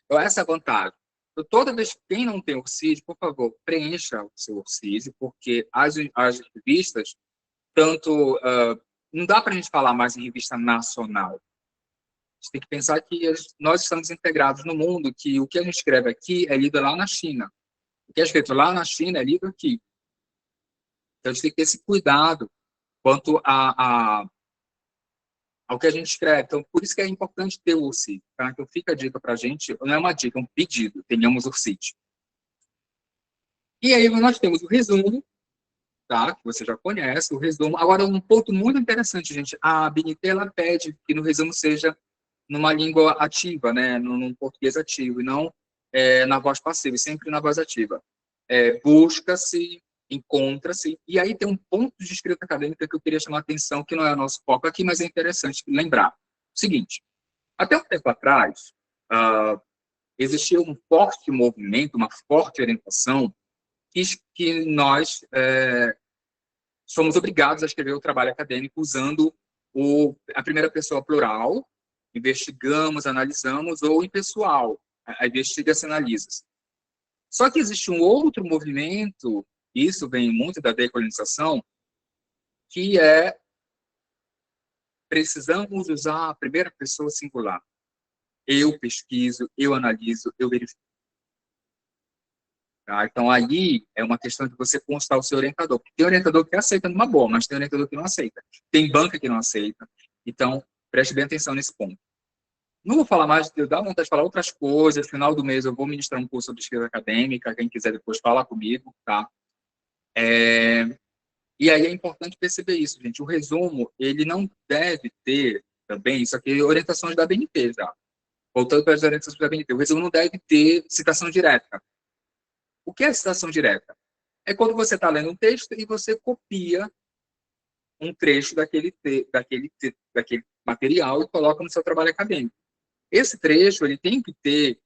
essa é a vantagem. Então, toda vez que quem não tem ORCID, por favor, preencha o seu ORCID, porque as revistas, tanto... não dá para a gente falar mais em revista nacional. A gente tem que pensar que nós estamos integrados no mundo, que o que a gente escreve aqui é lido lá na China. O que é escrito lá na China é lido aqui. Então, a gente tem que ter esse cuidado quanto ao que a gente escreve. Então, por isso que é importante ter o ORCID. Tá? Então, fica a dica para a gente, não é uma dica, é um pedido, tenhamos ORCID. E aí nós temos o resumo, tá? Que você já conhece, o resumo. Agora, um ponto muito interessante, gente, a BNT, ela pede que no resumo seja numa língua ativa, né? Num português ativo, e não na voz passiva, e sempre na voz ativa. Busca-se, encontra-se, e aí tem um ponto de escrita acadêmica que eu queria chamar a atenção, que não é o nosso foco aqui, mas é interessante lembrar. O seguinte, até um tempo atrás, existia um forte movimento, uma forte orientação, que nós somos obrigados a escrever o trabalho acadêmico usando a primeira pessoa plural, investigamos, analisamos, ou em pessoal, a investiga-se, analisa-se. Só que existe um outro movimento, isso vem muito da decolonização, que é precisamos usar a primeira pessoa singular. Eu pesquiso, eu analiso, eu verifico. Tá? Então, aí é uma questão de você constar o seu orientador. Tem orientador que aceita numa boa, mas tem orientador que não aceita. Tem banca que não aceita. Então, preste bem atenção nesse ponto. Não vou falar mais, eu dá vontade de falar outras coisas. No final do mês eu vou ministrar um curso sobre escrita acadêmica. Quem quiser depois falar comigo, tá? E aí é importante perceber isso, gente. O resumo, ele não deve ter também, isso aqui é orientações da BNT, já. Voltando para as orientações da BNT, o resumo não deve ter citação direta. O que é citação direta? É quando você está lendo um texto e você copia um trecho daquele material e coloca no seu trabalho acadêmico. Esse trecho ele tem que ter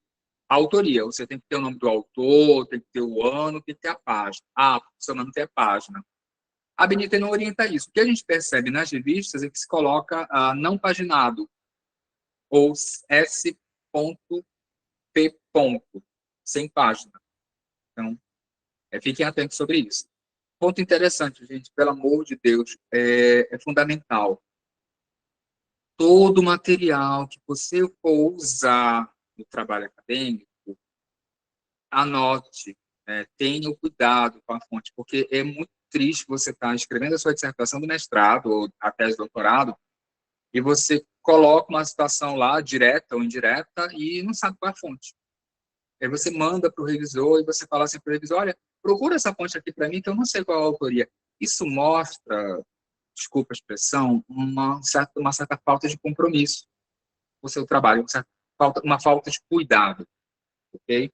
a autoria, você tem que ter o nome do autor, tem que ter o ano, tem que ter a página. Professor, mas não tem a página. A BNT não orienta isso. O que a gente percebe nas revistas é que se coloca não paginado, ou S.P. sem página. Então, fiquem atentos sobre isso. Ponto interessante, gente, pelo amor de Deus, é fundamental. Todo material que você for usar no trabalho acadêmico, anote, tenha o cuidado com a fonte, porque é muito triste você estar escrevendo a sua dissertação do mestrado ou a tese de doutorado e você coloca uma citação lá, direta ou indireta, e não sabe qual é a fonte. Aí você manda para o revisor e você fala assim para o revisor, olha, procura essa fonte aqui para mim que eu não sei qual é a autoria. Isso mostra, desculpa a expressão, uma certa falta de compromisso com o seu trabalho, uma falta de cuidado, ok?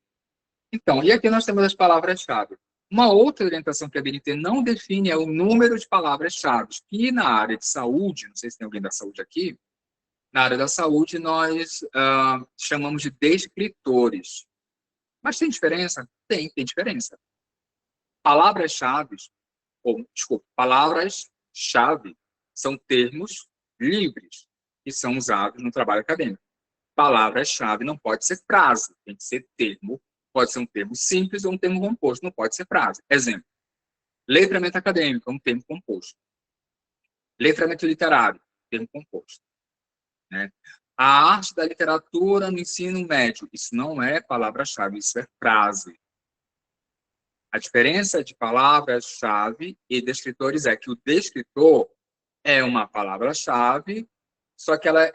Então, e aqui nós temos as palavras-chave. Uma outra orientação que a BNT não define é o número de palavras-chave, que na área de saúde, não sei se tem alguém da saúde aqui, na área da saúde nós chamamos de descritores. Mas tem diferença? Tem diferença. Palavras-chave, ou, desculpa, palavras-chave são termos livres que são usados no trabalho acadêmico. Palavra-chave não pode ser frase, tem que ser termo. Pode ser um termo simples ou um termo composto, não pode ser frase. Exemplo, letramento acadêmico é um termo composto. Letramento literário, termo composto. Né? A arte da literatura no ensino médio, isso não é palavra-chave, isso é frase. A diferença de palavra-chave e descritores é que o descritor é uma palavra-chave, só que ela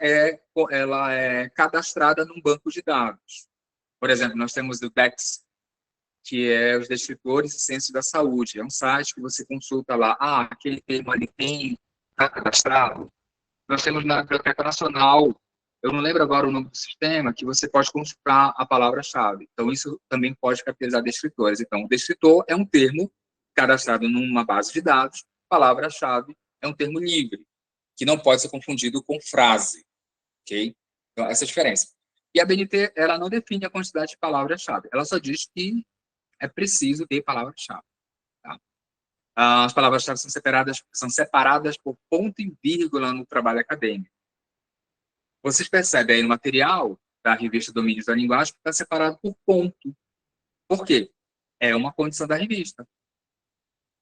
é cadastrada num banco de dados. Por exemplo, nós temos o DEX, que é os Descritores e Ciências da Saúde. É um site que você consulta lá, aquele termo ali está cadastrado. Nós temos na Biblioteca Nacional, eu não lembro agora o nome do sistema, que você pode consultar a palavra-chave. Então, isso também pode caracterizar descritores. Então, o descritor é um termo cadastrado numa base de dados, palavra-chave é um termo livre, que não pode ser confundido com frase. Ok? Então, essa é a diferença. E a BNT, ela não define a quantidade de palavras-chave. Ela só diz que é preciso ter palavras-chave. Tá? As palavras-chave são separadas por ponto e vírgula no trabalho acadêmico. Vocês percebem aí no material da revista Domínios da Linguagem que está separado por ponto. Por quê? É uma condição da revista.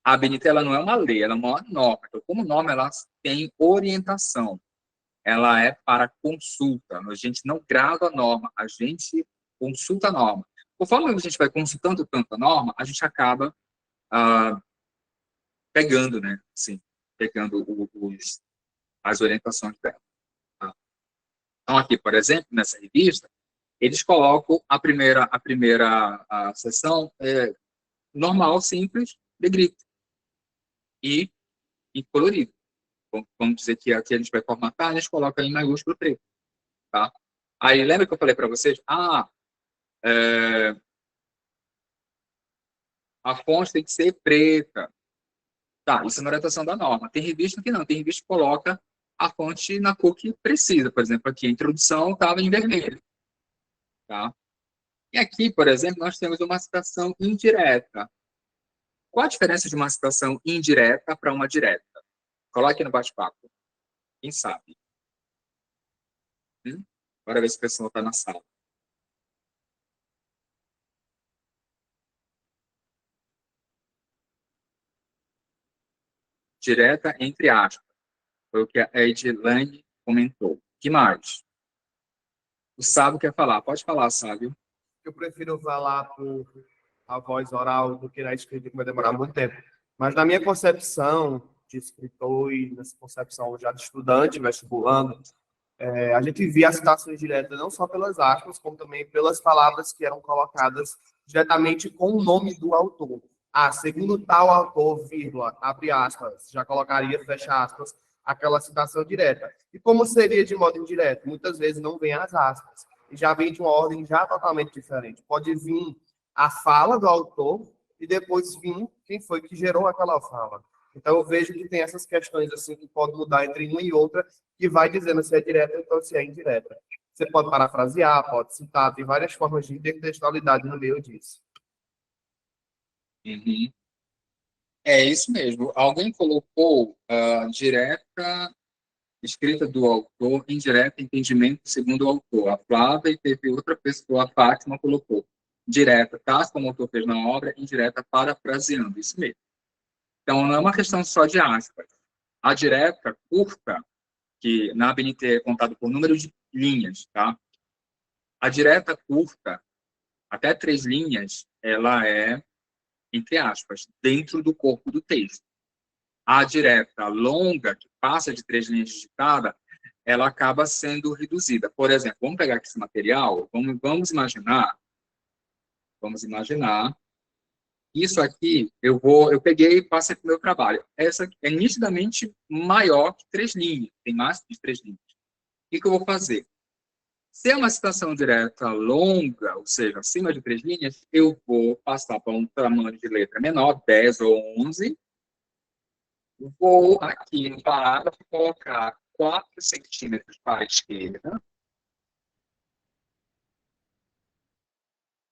A BNT ela não é uma lei, ela é uma norma. Então, como norma, ela tem orientação. Ela é para consulta. A gente não grava a norma, a gente consulta a norma. Conforme a gente vai consultando tanto a norma, a gente acaba pegando, né? Sim, pegando as orientações dela. Tá? Então, aqui, por exemplo, nessa revista, eles colocam a primeira seção normal, simples, negrito e colorido. Vamos dizer que aqui a gente vai formatar, a gente coloca em maiúsculo preto. Tá? Aí, lembra que eu falei para vocês? A fonte tem que ser preta. Tá, isso é uma orientação da norma. Tem revista que não, tem revista que coloca a fonte na cor que precisa. Por exemplo, aqui a introdução estava em vermelho. Tá? E aqui, por exemplo, nós temos uma citação indireta. Qual a diferença de uma citação indireta para uma direta? Coloque no bate-papo. Quem sabe? Bora ver se o pessoal está na sala. Direta entre aspas. Foi o que a Edilane comentou. Que mais? O Sábio quer falar. Pode falar, Sábio. Eu prefiro falar por a voz oral do que na escrita, que vai demorar muito tempo. Mas na minha concepção de escritor e nessa concepção já de estudante vestibulando, a gente via as citações diretas não só pelas aspas, como também pelas palavras que eram colocadas diretamente com o nome do autor. Segundo tal autor, vírgula, abre aspas, já colocaria, fecha aspas, aquela citação direta. E como seria de modo indireto? Muitas vezes não vem as aspas. E já vem de uma ordem já totalmente diferente. Pode vir a fala do autor e depois vir quem foi que gerou aquela fala. Então, eu vejo que tem essas questões assim que podem mudar entre uma e outra, que vai dizendo se é direta ou se é indireta. Você pode parafrasear, pode citar, tem várias formas de intertextualidade no meio disso. Uhum. É isso mesmo. Alguém colocou direta, escrita do autor, indireta, entendimento segundo o autor. A Flávia e teve outra pessoa, a Fátima, colocou direta, tá? Como o autor fez na obra, indireta, parafraseando. Isso mesmo. Então, não é uma questão só de aspas. A direta, curta, que na ABNT é contado por número de linhas, tá? A direta curta, até 3 linhas, ela é, entre aspas, dentro do corpo do texto. A direta longa, que passa de 3 linhas digitada, ela acaba sendo reduzida. Por exemplo, vamos pegar aqui esse material, vamos imaginar, isso aqui, eu peguei e passei para o meu trabalho. Essa é nitidamente maior que 3 linhas, tem mais de 3 linhas. O que eu vou fazer? Se é uma citação direta longa, ou seja, acima de 3 linhas, eu vou passar para um tamanho de letra menor, 10 ou 11. Vou aqui no parágrafo colocar 4 centímetros para a esquerda.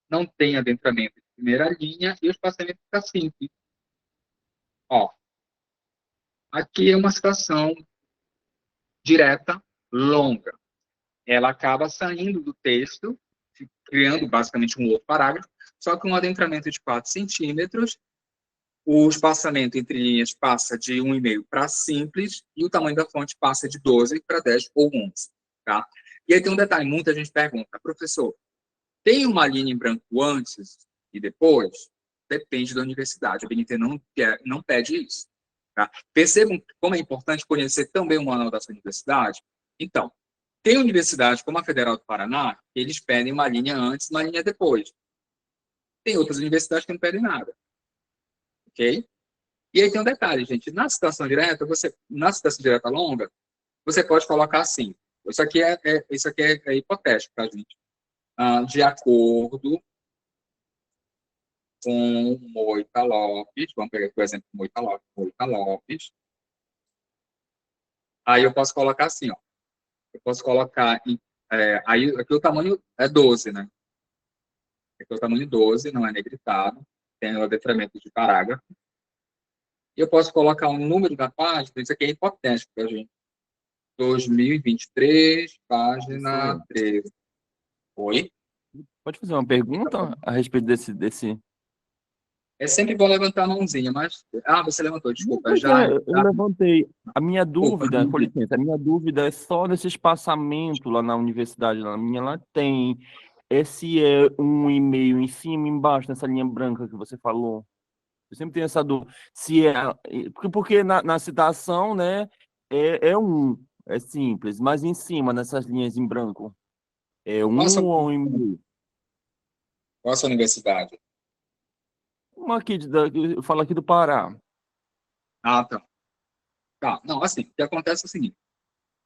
Não tem adentramento de primeira linha e o espaçamento fica simples. Ó, aqui é uma citação direta longa. Ela acaba saindo do texto, criando basicamente um outro parágrafo, só que um adentramento de 4 centímetros, o espaçamento entre linhas passa de 1,5 para simples, e o tamanho da fonte passa de 12 para 10 ou 11. Tá? E aí tem um detalhe, muita gente pergunta, professor, tem uma linha em branco antes e depois? Depende da universidade, a BNT não pede isso. Tá? Percebam como é importante conhecer também o manual da sua universidade? Então, tem universidade como a Federal do Paraná, eles pedem uma linha antes, uma linha depois. Tem outras universidades que não pedem nada. Ok? E aí tem um detalhe, gente. Na citação direta, na citação direta longa, você pode colocar assim. Isso aqui é hipotético, tá, gente? De acordo com Moita Lopes, vamos pegar aqui o exemplo de Moita Lopes. Aí eu posso colocar assim, ó. Eu posso colocar, aí aqui o tamanho é 12, né? Aqui o tamanho 12, não é negritado, tem o letramento de parágrafo. E eu posso colocar um número da página, isso aqui é hipotético, tá, gente? 2023, página 13. Oi? Pode fazer uma pergunta a respeito desse... É sempre bom levantar a mãozinha, mas... você levantou, desculpa. Pois Já... é, eu levantei. A minha Desculpa. dúvida, com licença, a minha dúvida é só desse espaçamento lá na universidade, lá na minha lá tem. Esse é 1,5 em cima e embaixo, nessa linha branca que você falou. Eu sempre tenho essa dúvida. Se é, porque na citação, né, é simples, mas em cima, nessas linhas em branco, é 1 ou 1,5? Qual a sua universidade? Uma aqui, eu falo aqui do Pará. Tá. Tá, não, assim, o que acontece é o seguinte.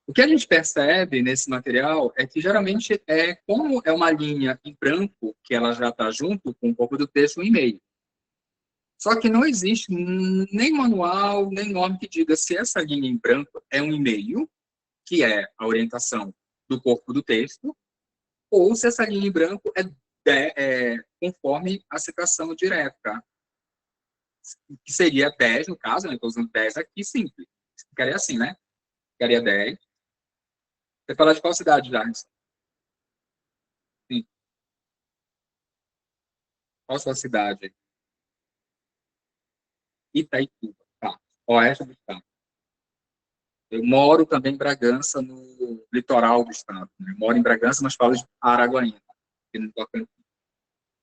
O que a gente percebe nesse material é que, geralmente, como é uma linha em branco, que ela já está junto com um pouco do texto em e-mail. Só que não existe nem manual, nem norma que diga se essa linha em branco é um e-mail, que é a orientação do corpo do texto, ou se essa linha em branco é conforme a citação direta, que seria 10, no caso, né? Estou usando 10 aqui, simples. Ficaria assim, né? Ficaria 10. Você fala de qual cidade, Jardim? Sim. Qual a sua cidade? Itaituba. Tá. Oeste do estado. Eu moro também em Bragança, no litoral do estado. Né? Eu moro em Bragança, mas falo de Araguaína, aqui no Tocantins.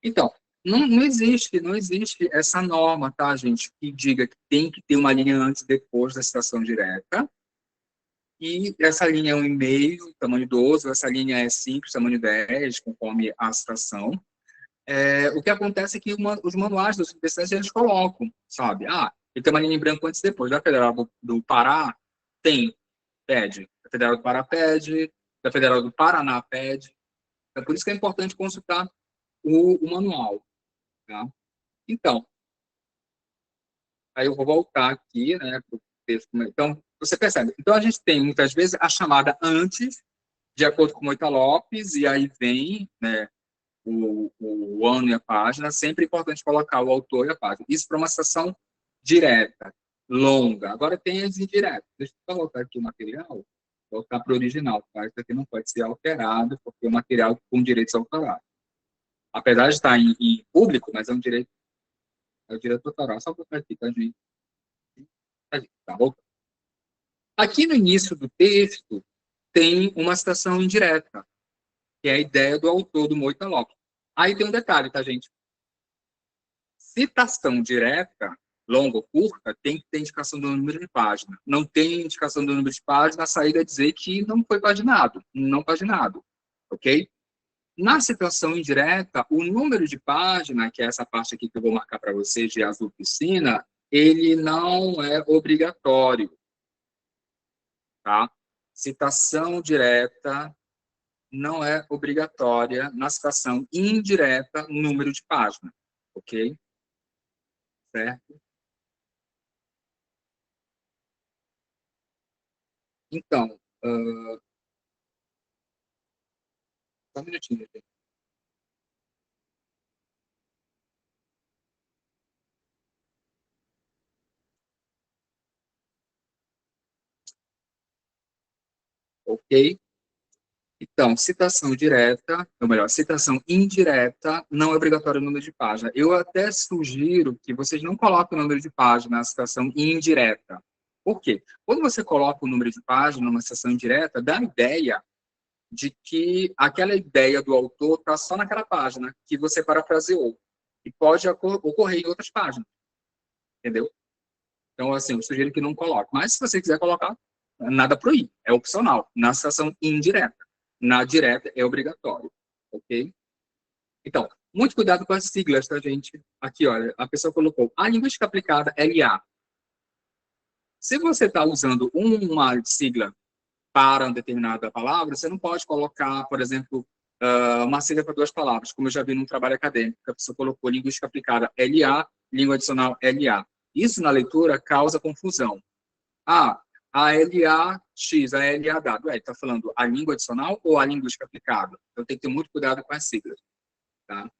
Então, não existe essa norma, tá, gente, que diga que tem que ter uma linha antes e depois da citação direta. E essa linha é 1,5, tamanho 12, ou essa linha é 5, tamanho 10, conforme a citação. O que acontece é que os manuais das universidades, eles colocam, sabe? Ele tem uma linha em branco antes e depois. Da Federal do Pará, pede. Da Federal do Pará pede. Da Federal do Paraná pede. É por isso que é importante consultar o manual. Tá? Então, aí eu vou voltar aqui, né, para o texto. Então, você percebe. Então, a gente tem, muitas vezes, a chamada antes, de acordo com Moita Lopes, e aí vem, né, o ano e a página. Sempre é importante colocar o autor e a página. Isso para uma citação direta, longa. Agora tem as indiretas. Deixa eu colocar aqui o material, voltar para o original. Tá? Isso aqui não pode ser alterado, porque é um material com direitos autorais. Apesar de estar em público, mas é um direito autoral. Só botar aqui, tá, gente? Tá, voltando. Aqui no início do texto tem uma citação indireta, que é a ideia do autor do Moita Lopes. Aí tem um detalhe, tá, gente? Citação direta, longa ou curta, tem que ter indicação do número de página. Não tem indicação do número de página, a saída é dizer que não foi paginado, não paginado, ok? Na citação indireta, o número de página, que é essa parte aqui que eu vou marcar para vocês de azul piscina, ele não é obrigatório, tá? Citação direta não é obrigatória na citação indireta, número de página, ok? Certo? Então, só um minutinho, gente. Ok? Então, citação direta, ou melhor, citação indireta, não é obrigatório o número de página. Eu até sugiro que vocês não coloquem o número de página na citação indireta. Por quê? Quando você coloca o número de página numa citação indireta, dá a ideia de que aquela ideia do autor está só naquela página que você parafraseou. E pode ocorrer em outras páginas. Entendeu? Então, assim, eu sugiro que não coloque. Mas, se você quiser colocar, nada proíbe. É opcional. Na citação indireta. Na direta, é obrigatório. Ok? Então, muito cuidado com as siglas, tá, gente? Aqui, olha, a pessoa colocou a linguística aplicada, LA. Se você está usando uma sigla para uma determinada palavra, você não pode colocar, por exemplo, uma sigla para duas palavras, como eu já vi num trabalho acadêmico, a pessoa colocou linguística aplicada LA, língua adicional LA. Isso na leitura causa confusão. Ah, a LAX, a LAW, está falando a língua adicional ou a linguística aplicada? Então tem que ter muito cuidado com as siglas. Tá?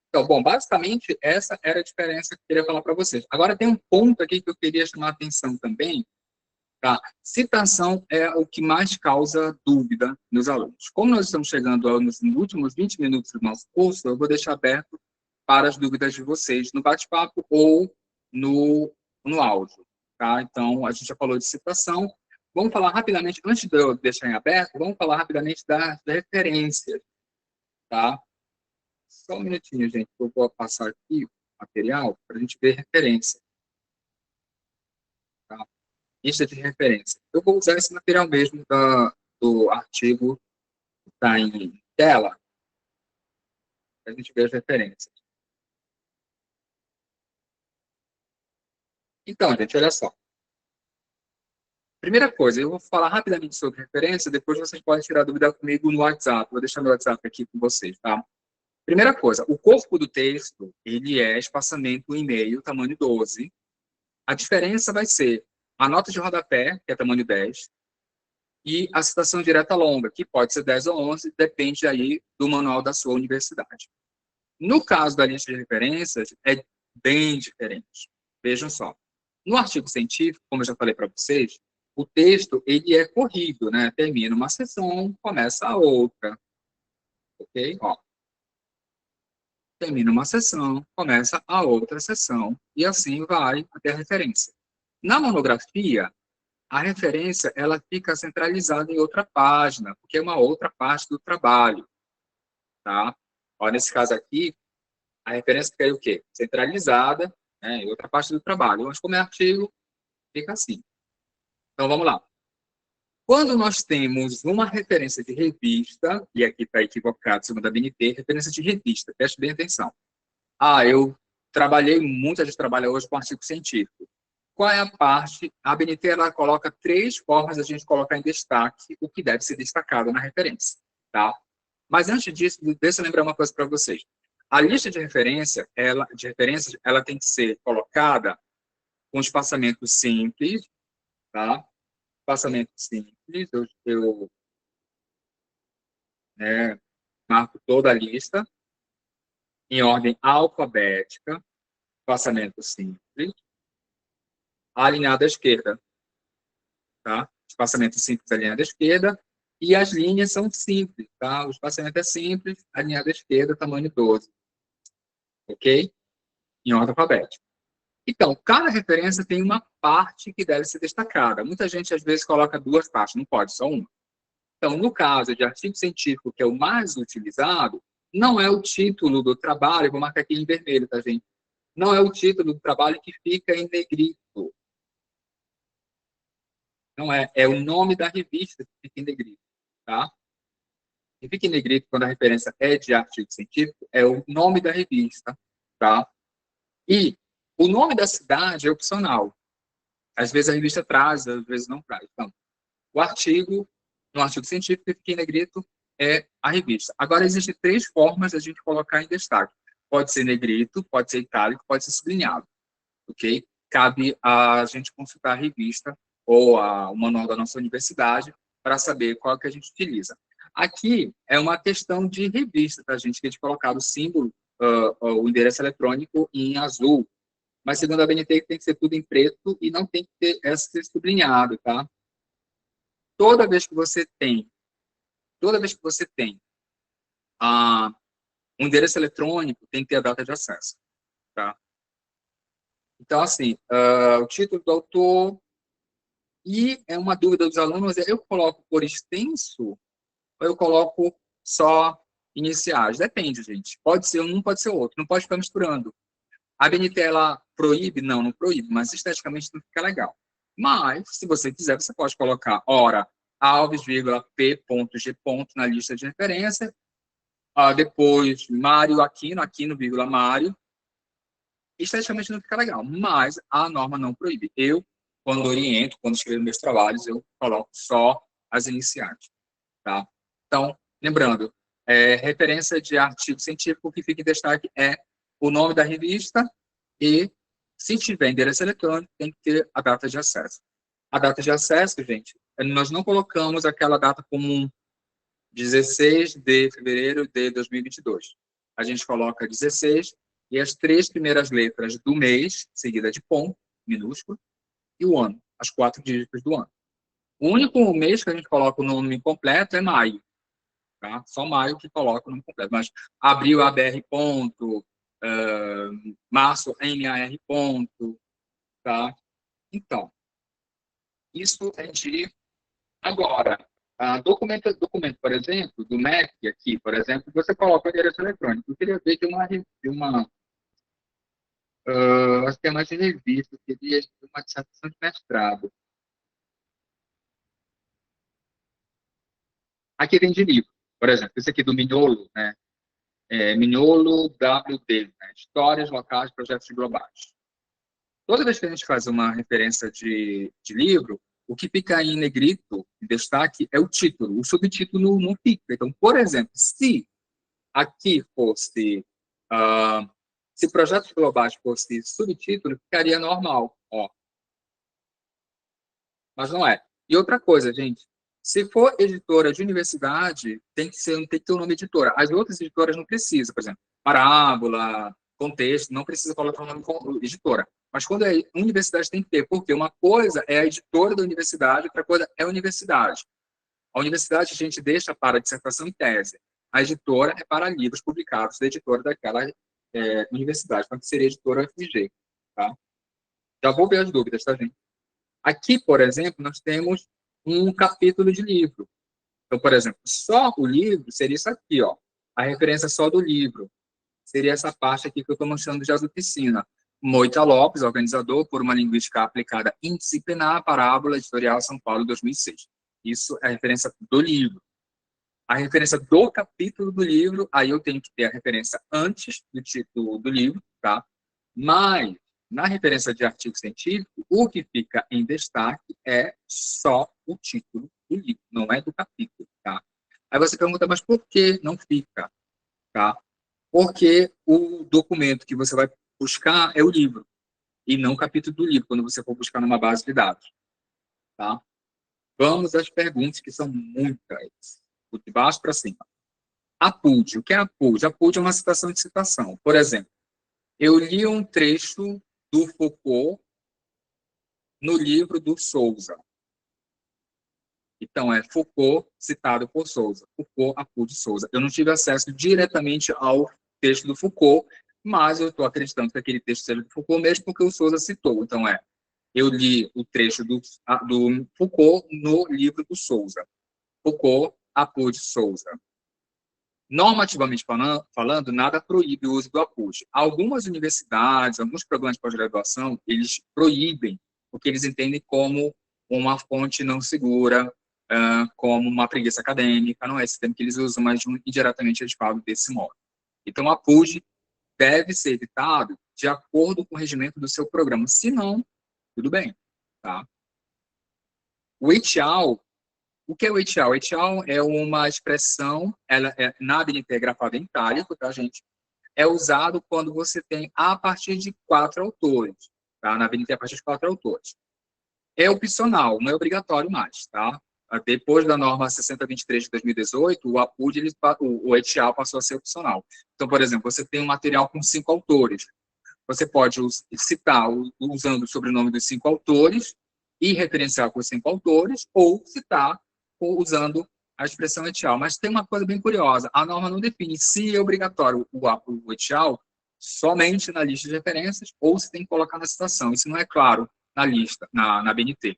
Então, bom, basicamente essa era a diferença que eu queria falar para vocês. Agora tem um ponto aqui que eu queria chamar a atenção também. Tá? Citação é o que mais causa dúvida nos alunos. Como nós estamos chegando nos últimos 20 minutos do nosso curso, eu vou deixar aberto para as dúvidas de vocês no bate-papo ou no áudio. Tá? Então, a gente já falou de citação. Vamos falar rapidamente, antes de eu deixar em aberto, vamos falar rapidamente das referências. Tá? Só um minutinho, gente, eu vou passar aqui o material para a gente ver referência. Tá? Lista de referência. Eu vou usar esse material mesmo do artigo que está em tela, para a gente ver as referências. Então, gente, olha só. Primeira coisa, eu vou falar rapidamente sobre referência, depois vocês podem tirar dúvida comigo no WhatsApp. Vou deixar meu WhatsApp aqui com vocês, tá? Primeira coisa, o corpo do texto, ele é espaçamento e-mail, tamanho 12. A diferença vai ser a nota de rodapé, que é tamanho 10, e a citação direta longa, que pode ser 10 ou 11, depende aí do manual da sua universidade. No caso da lista de referências, é bem diferente. Vejam só. No artigo científico, como eu já falei para vocês, o texto ele é corrido, né? Termina uma sessão, começa a outra. Ok? Ó. Termina uma sessão, começa a outra sessão, e assim vai até a referência. Na monografia, a referência ela fica centralizada em outra página, porque é uma outra parte do trabalho. Tá? Ó, nesse caso aqui, a referência fica aí o quê? Centralizada, né, em outra parte do trabalho. Mas como é artigo, fica assim. Então, vamos lá. Quando nós temos uma referência de revista, e aqui está equivocado, segundo a BNT, referência de revista, preste bem atenção. Ah, eu trabalhei muito, a gente trabalha hoje com artigo científico. Qual é a parte? A BNT ela coloca 3 formas de a gente colocar em destaque o que deve ser destacado na referência. Tá? Mas antes disso, deixa eu lembrar uma coisa para vocês. A lista de referências, ela tem que ser colocada com espaçamento simples, tá? Espaçamento simples, eu marco toda a lista em ordem alfabética, espaçamento simples, alinhado à esquerda, tá? Espaçamento simples alinhado à esquerda, e as linhas são simples, tá? O espaçamento é simples, alinhado à esquerda, tamanho 12. Ok? Em ordem alfabética. Então, cada referência tem uma parte que deve ser destacada. Muita gente, às vezes, coloca 2 partes, não pode, só uma. Então, no caso de artigo científico, que é o mais utilizado, não é o título do trabalho, vou marcar aqui em vermelho, tá, gente? Não é o título do trabalho que fica em negrito. Não é, é o nome da revista que fica em negrito, tá? Que fica em negrito quando a referência é de artigo científico, é o nome da revista, tá? E o nome da cidade é opcional. Às vezes a revista traz, às vezes não traz. Então, no artigo científico, fica em negrito é a revista. Agora, existem 3 formas de a gente colocar em destaque. Pode ser negrito, pode ser itálico, pode ser sublinhado, ok? Cabe a gente consultar a revista ou o manual da nossa universidade para saber qual que a gente utiliza. Aqui é uma questão de revista, tá, gente? Que a gente colocar o símbolo, o endereço eletrônico em azul. Mas, segundo a BNT, tem que ser tudo em preto e não tem que ser sublinhado, tá? Toda vez que você tem um endereço eletrônico, tem que ter a data de acesso, tá? Então, assim, o título do autor, e é uma dúvida dos alunos, eu coloco por extenso ou eu coloco só iniciais? Depende, gente. Pode ser um, pode ser outro, não pode ficar misturando. A BNT, ela proíbe? Não, não proíbe, mas esteticamente não fica legal. Mas, se você quiser, você pode colocar, ora, Alves, P.G. na lista de referência, depois Mário Aquino, Aquino, Mário. Esteticamente não fica legal, mas a norma não proíbe. Eu, quando oriento, quando escrevo meus trabalhos, eu coloco só as iniciais, tá? Então, lembrando, referência de artigo científico, o que fica em destaque é o nome da revista e, se tiver endereço eletrônico, tem que ter a data de acesso. A data de acesso, gente, nós não colocamos aquela data comum, 16 de fevereiro de 2022. A gente coloca 16 e as 3 primeiras letras do mês, seguida de ponto, minúsculo, e o ano, as 4 dígitos do ano. O único mês que a gente coloca o nome completo é maio, tá? Só maio que coloca o nome completo, mas abril, ABR ponto, março, MAR ponto, tá? Então, isso é de agora. Documento, por exemplo, do MEC aqui, por exemplo, você coloca o endereço eletrônico. Eu queria ver de acho que é mais de revista, eu queria de uma dissertação de mestrado. Aqui tem de livro, por exemplo, esse aqui do Mignolo, né? Mignolo WD, né? Histórias Locais, Projetos Globais. Toda vez que a gente faz uma referência de livro, o que fica em negrito, em destaque, é o título. O subtítulo não fica. Então, por exemplo, se aqui fosse, se Projetos Globais fosse subtítulo, ficaria normal, ó. Mas não é. E outra coisa, gente, se for editora de universidade, tem que ter o nome editora. As outras editoras não precisam, por exemplo, Parábola, Contexto, não precisa colocar o nome editora. Mas quando é universidade tem que ter, porque uma coisa é a editora da universidade, outra coisa é a universidade. A universidade a gente deixa para dissertação e tese. A editora é para livros publicados da editora daquela universidade, então que seria a editora UFMG. Tá? Já vou ver as dúvidas, tá, gente? Aqui, por exemplo, nós temos um capítulo de livro. Então, por exemplo, só o livro seria isso aqui, ó. A referência só do livro. Seria essa parte aqui que eu estou mostrando de Azuticina. Moita Lopes, organizador, por uma linguística aplicada interdisciplinar, Parábola, editorial São Paulo, 2006. Isso é a referência do livro. A referência do capítulo do livro, aí eu tenho que ter a referência antes do título do livro, tá? Mas, na referência de artigo científico, o que fica em destaque é só o título do livro, não é do capítulo, tá? Aí você pergunta, mas por que não fica, tá? Porque o documento que você vai buscar é o livro, e não o capítulo do livro, quando você for buscar numa base de dados, tá? Vamos às perguntas, que são muitas, de baixo para cima. APUD, o que é APUD? APUD é uma citação de citação. Por exemplo, eu li um trecho do Foucault no livro do Souza. Então, é Foucault citado por Souza. Foucault, APUD, Souza. Eu não tive acesso diretamente ao texto do Foucault, mas eu estou acreditando que aquele texto seja do Foucault mesmo porque o Souza citou. Então, eu li o trecho do Foucault no livro do Souza. Foucault, APUD, Souza. Normativamente falando, nada proíbe o uso do APUD. Algumas universidades, alguns programas de pós-graduação, eles proíbem, porque eles entendem como uma fonte não segura, como uma preguiça acadêmica, não é esse termo que eles usam, mas indiretamente eles falam desse modo. Então, o APUD deve ser evitado de acordo com o regimento do seu programa. Se não, tudo bem. Tá? O ETIAL O que é o etial? O etial é uma expressão, ela é na ABNT grafada em itálico, tá, gente? É usado quando você tem a partir de 4 autores, tá? Na ABNT a partir de 4 autores. É opcional, não é obrigatório mais, tá? Depois da norma 6023 de 2018, o APUD, o etial passou a ser opcional. Então, por exemplo, você tem um material com 5 autores. Você pode citar usando o sobrenome dos 5 autores e referenciar com os 5 autores, ou citar usando a expressão etial. Mas tem uma coisa bem curiosa, a norma não define se é obrigatório o etial somente na lista de referências ou se tem que colocar na citação. Isso não é claro na lista, na BNT. O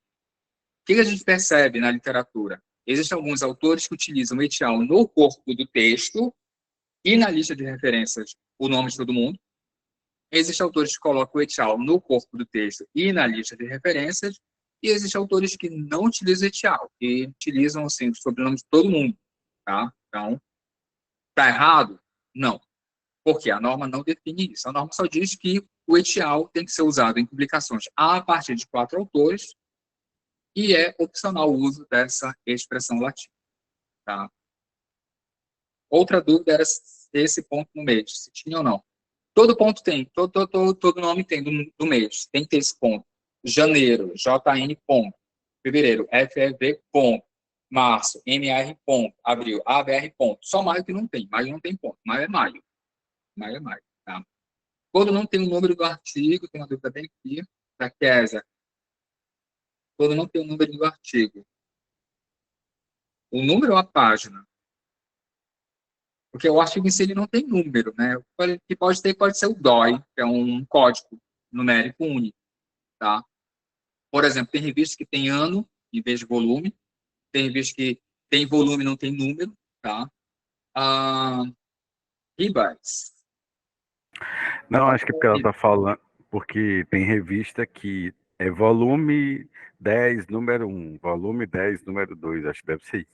que a gente percebe na literatura? Existem alguns autores que utilizam o etial no corpo do texto e na lista de referências o nome de todo mundo. Existem autores que colocam o etial no corpo do texto e na lista de referências, e existem autores que não utilizam etial, que utilizam, assim, o sobrenome de todo mundo, tá? Então, tá errado? Não. Porque a norma não define isso. A norma só diz que o etial tem que ser usado em publicações a partir de 4 autores e é opcional o uso dessa expressão latina, tá? Outra dúvida era esse ponto no meio, se tinha ou não. Todo ponto tem, todo nome tem do mês, tem que ter esse ponto. Janeiro, JN ponto. Fevereiro, FEV ponto. Março, MR ponto. Abril, ABR ponto. Só maio que não tem, maio não tem ponto. Maio é maio. Maio é maio, tá? Quando não tem o número do artigo, tem uma dúvida bem aqui, da Késia. Quando não tem o número do artigo. O número ou a página? Porque o artigo em si ele não tem número, né? O que pode ter pode ser o DOI, que é um código numérico único, tá? Por exemplo, tem revistas que tem ano em vez de volume, tem revistas que tem volume e não tem número, tá? Ribas. Não, acho que porque ela tá falando, porque tem revista que é volume 10, número 1, volume 10, número 2, acho que deve ser isso.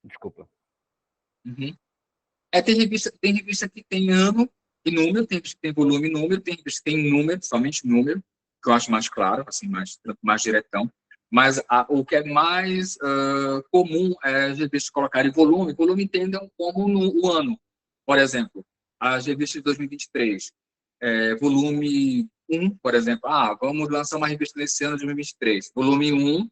Desculpa. Uhum. Tem revista que tem ano e número, tem revista que tem volume e número, tem revista que tem número, somente número, que eu acho mais claro, assim, mais diretão. Mas o que é mais comum é as revistas colocarem volume. Volume entendam como o ano. Por exemplo, as revistas de 2023, volume 1, por exemplo. Vamos lançar uma revista nesse ano de 2023. Volume 1,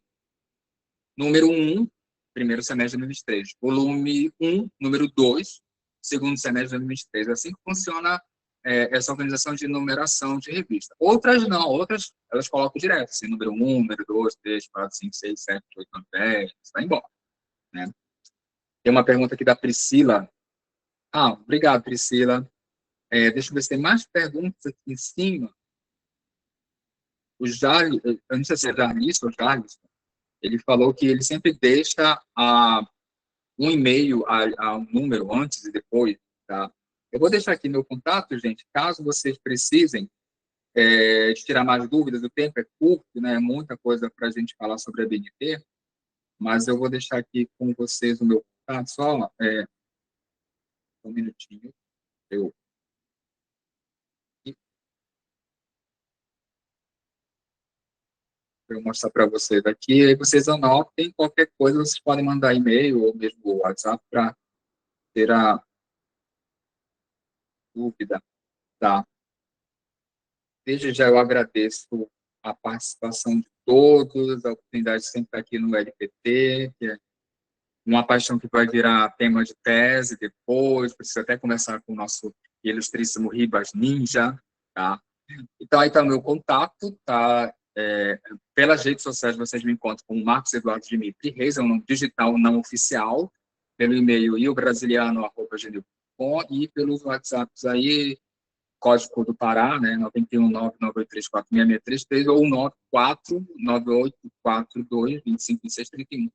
número 1, primeiro semestre de 2023. Volume 1, número 2, segundo semestre de 2023. É assim que funciona essa organização de numeração de revista. Outras não, outras elas colocam direto, assim, número 1, número 2, 3, 4, 5, 6, 7, 8, 9, 10, vai embora. Né? Tem uma pergunta aqui da Priscila. Obrigado, Priscila. Deixa eu ver se tem mais perguntas aqui em cima. O Jarlis, eu não sei se é Jarlis ou Jarlis, ele falou que ele sempre deixa um e-mail a um número antes e depois, tá? Eu vou deixar aqui meu contato, gente, caso vocês precisem de tirar mais dúvidas. O tempo é curto, né? É muita coisa para a gente falar sobre a BNT, mas eu vou deixar aqui com vocês o meu contato, só um minutinho. Eu mostrar para vocês aqui, aí vocês anotem, qualquer coisa vocês podem mandar e-mail ou mesmo WhatsApp para ter a dúvida, tá? Desde já eu agradeço a participação de todos, a oportunidade de sempre estar aqui no LPT, que é uma paixão que vai virar tema de tese depois, preciso até conversar com o nosso ilustríssimo Ribas Ninja, tá? Então, aí está o meu contato, tá? Pelas redes sociais vocês me encontram com o Marcos Eduardo Dimitri Reis, é um nome digital não oficial, pelo e-mail iobrasiliano@gmail.com e pelos WhatsApps aí, código do Pará, né, 919834663 ou 949842252631.